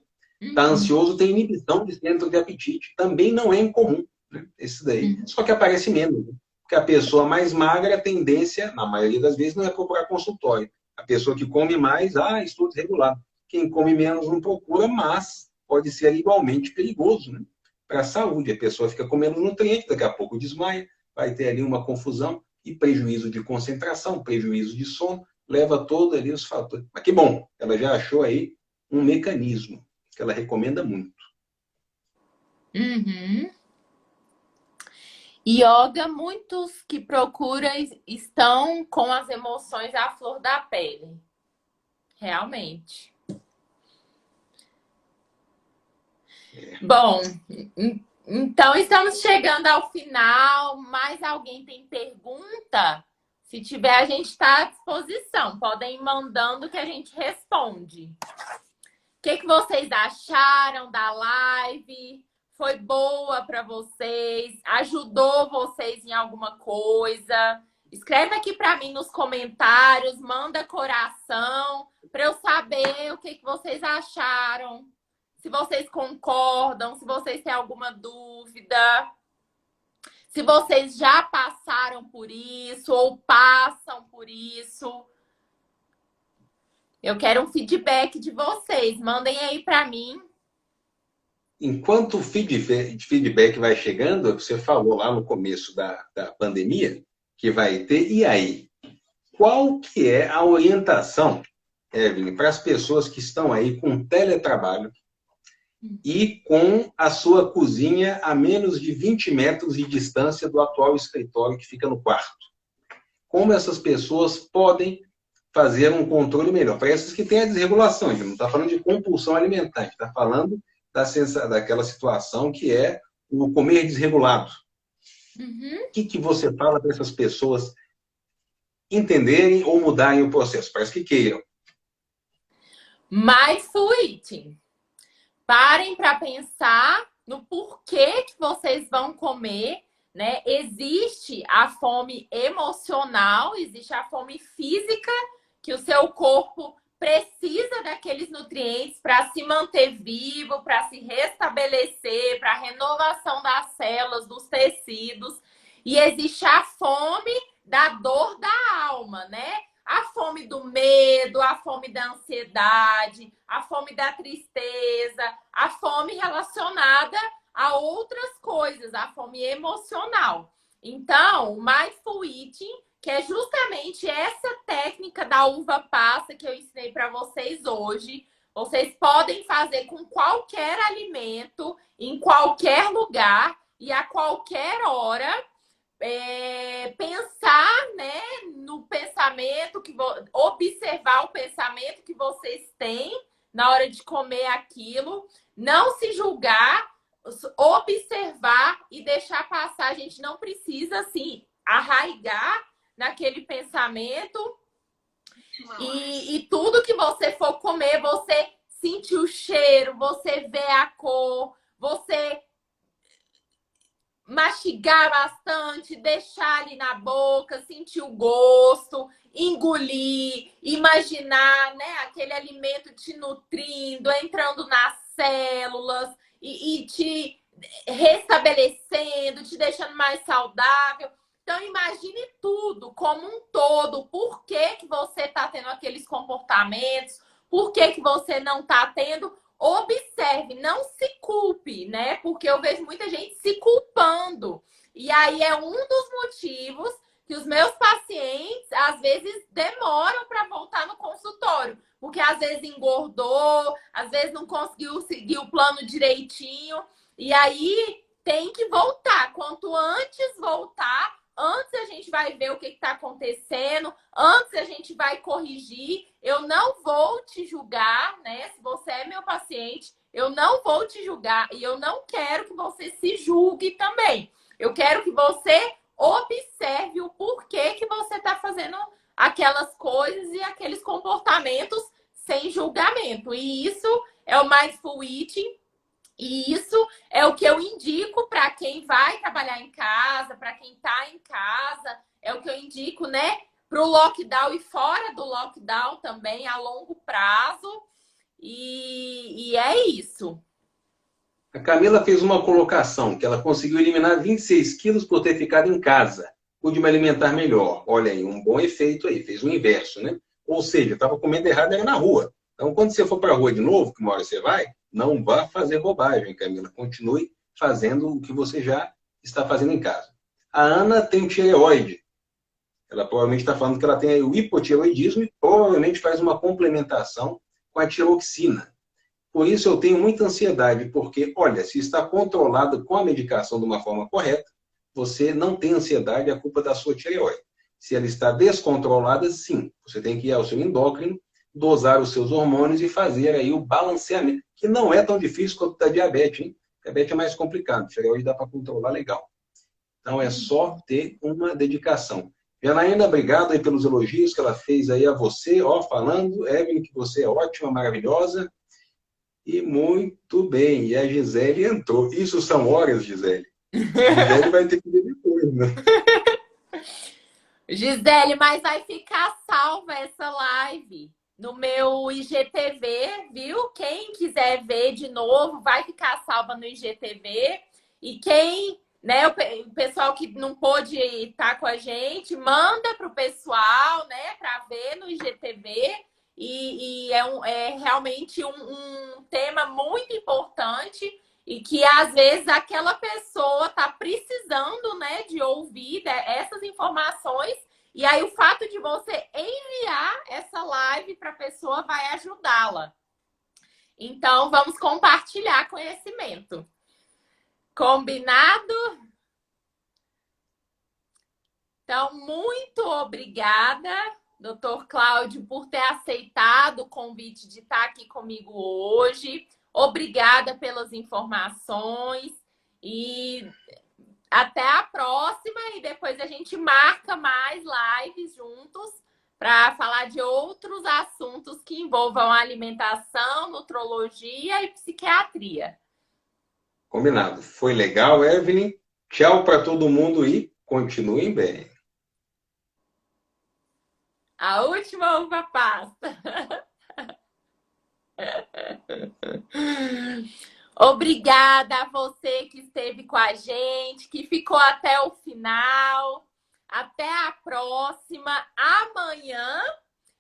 S2: Tá ansioso, tem inibição de centro de apetite. Também não é incomum, né? Esse daí. Só que aparece menos. Né? Porque a pessoa mais magra, a tendência, na maioria das vezes, não é procurar consultório. A pessoa que come mais, estudo desregulado. Quem come menos não procura, mas pode ser igualmente perigoso, né? Para a saúde. A pessoa fica comendo nutriente, daqui a pouco desmaia, vai ter ali uma confusão e prejuízo de concentração, prejuízo de sono, leva todos ali os fatores. Mas que bom, ela já achou aí um mecanismo que que ela recomenda muito.
S1: Uhum. Yoga, muitos que procuram estão com as emoções à flor da pele. Realmente. Bom, então estamos chegando ao final. Mais alguém tem pergunta? Se tiver, a gente está à disposição. Podem ir mandando que a gente responde. O que vocês acharam da live? Foi boa para vocês? Ajudou vocês em alguma coisa? Escreve aqui para mim nos comentários, manda coração para eu saber o que vocês acharam. Se vocês concordam, se vocês têm alguma dúvida, se vocês já passaram por isso ou passam por isso. Eu quero um feedback de vocês. Mandem aí para mim.
S2: Enquanto o feedback vai chegando, você falou lá no começo da pandemia que vai ter. E aí? Qual que é a orientação, Evelyn, para as pessoas que estão aí com teletrabalho e com a sua cozinha a menos de 20 metros de distância do atual escritório que fica no quarto? Como essas pessoas podem fazer um controle melhor? Para essas que têm a desregulação, a gente não está falando de compulsão alimentar, a gente está falando daquela situação que é o comer desregulado.
S1: Uhum.
S2: O que você fala para essas pessoas entenderem ou mudarem o processo? Parece que queiram.
S1: Mindful Eating. Parem para pensar no porquê que vocês vão comer, né? Existe a fome emocional, existe a fome física, que o seu corpo precisa daqueles nutrientes para se manter vivo, para se restabelecer, para a renovação das células, dos tecidos. E existe a fome da dor da alma, né? A fome do medo, a fome da ansiedade, a fome da tristeza, a fome relacionada a outras coisas, a fome emocional. Então, o Mindful Eating, que é justamente essa técnica da uva passa que eu ensinei para vocês hoje. Vocês podem fazer com qualquer alimento, em qualquer lugar e a qualquer hora. Pensar, né, no pensamento, observar o pensamento que vocês têm na hora de comer aquilo, não se julgar, observar e deixar passar. A gente não precisa, assim, arraigar naquele pensamento e tudo que você for comer, você sentir o cheiro, você ver a cor, você mastigar bastante, deixar ali na boca, sentir o gosto, engolir, imaginar, né, aquele alimento te nutrindo, entrando nas células e te restabelecendo, te deixando mais saudável. Então, imagine tudo como um todo. Por que você está tendo aqueles comportamentos? Por que você não está tendo? Observe, não se culpe, né? Porque eu vejo muita gente se culpando. E aí é um dos motivos que os meus pacientes, às vezes, demoram para voltar no consultório. Porque às vezes engordou, às vezes não conseguiu seguir o plano direitinho. E aí tem que voltar. Quanto antes voltar, antes a gente vai ver o que está acontecendo, antes a gente vai corrigir. Eu não vou te julgar, né? Se você é meu paciente, eu não vou te julgar e eu não quero que você se julgue também. Eu quero que você observe o porquê que você está fazendo aquelas coisas e aqueles comportamentos sem julgamento. E isso é o Mindful Eating. E isso é o que eu indico para quem vai trabalhar em casa, para quem está em casa. É o que eu indico, né? Para o lockdown e fora do lockdown também, a longo prazo. E é isso.
S2: A Camila fez uma colocação que ela conseguiu eliminar 26 quilos por ter ficado em casa. Pude me alimentar melhor. Olha aí, um bom efeito aí. Fez o inverso, né? Ou seja, estava comendo errado, era na rua. Então, quando você for para a rua de novo, que uma hora você vai, não vá fazer bobagem, Camila. Continue fazendo o que você já está fazendo em casa. A Ana tem tireoide. Ela provavelmente está falando que ela tem o hipotireoidismo e provavelmente faz uma complementação com a tiroxina. Por isso eu tenho muita ansiedade, porque, olha, se está controlado com a medicação de uma forma correta, você não tem ansiedade, é culpa da sua tireoide. Se ela está descontrolada, sim, você tem que ir ao seu endócrino, dosar os seus hormônios e fazer aí o balanceamento, que não é tão difícil quanto da diabetes, hein? Diabetes é mais complicado, tireoide dá para controlar legal. Então é só ter uma dedicação. Janaína, obrigado aí pelos elogios que ela fez aí a você, ó, falando, Evelyn, que você é ótima, maravilhosa, e muito bem. E a Gisele entrou. Isso são horas, Gisele. Gisele vai ter que ver depois, né?
S1: Gisele, mas vai ficar salva essa live no meu IGTV, viu? Quem quiser ver de novo, vai ficar salva no IGTV. E quem, né, o pessoal que não pôde estar com a gente, manda para o pessoal, né, para ver no IGTV. E é realmente um tema muito importante e que às vezes aquela pessoa está precisando, né, de ouvir essas informações. E aí o fato de você enviar essa live para a pessoa vai ajudá-la. Então vamos compartilhar conhecimento. Combinado? Então, muito obrigada, doutor Cláudio, por ter aceitado o convite de estar aqui comigo hoje. Obrigada pelas informações e até a próxima. E depois a gente marca mais lives juntos para falar de outros assuntos que envolvam alimentação, nutrologia e psiquiatria.
S2: Combinado. Foi legal, Evelyn. Tchau para todo mundo e continuem bem.
S1: A última uva passa. Obrigada a você que esteve com a gente, que ficou até o final. Até a próxima. Amanhã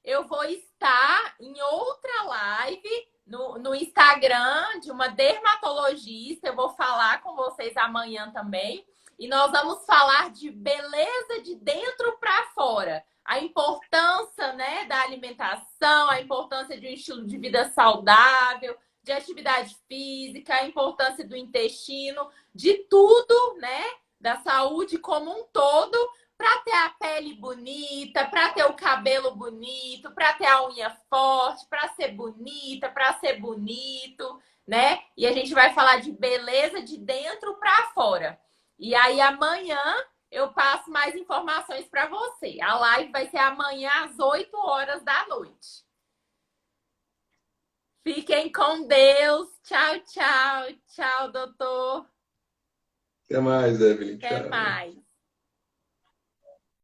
S1: eu vou estar em outra live no Instagram de uma dermatologista. Eu vou falar com vocês amanhã também. E nós vamos falar de beleza de dentro para fora. A importância, né, da alimentação, a importância de um estilo de vida saudável, de atividade física, a importância do intestino, de tudo, né, da saúde como um todo, para ter a pele bonita, para ter o cabelo bonito, para ter a unha forte, para ser bonita, para ser bonito, né? E a gente vai falar de beleza de dentro para fora. E aí amanhã eu passo mais informações para você. A live vai ser amanhã às 8 horas da noite. Fiquem com Deus. Tchau, tchau. Tchau, doutor.
S2: Até mais, Evelyn.
S1: Até
S2: Tchau.
S1: mais.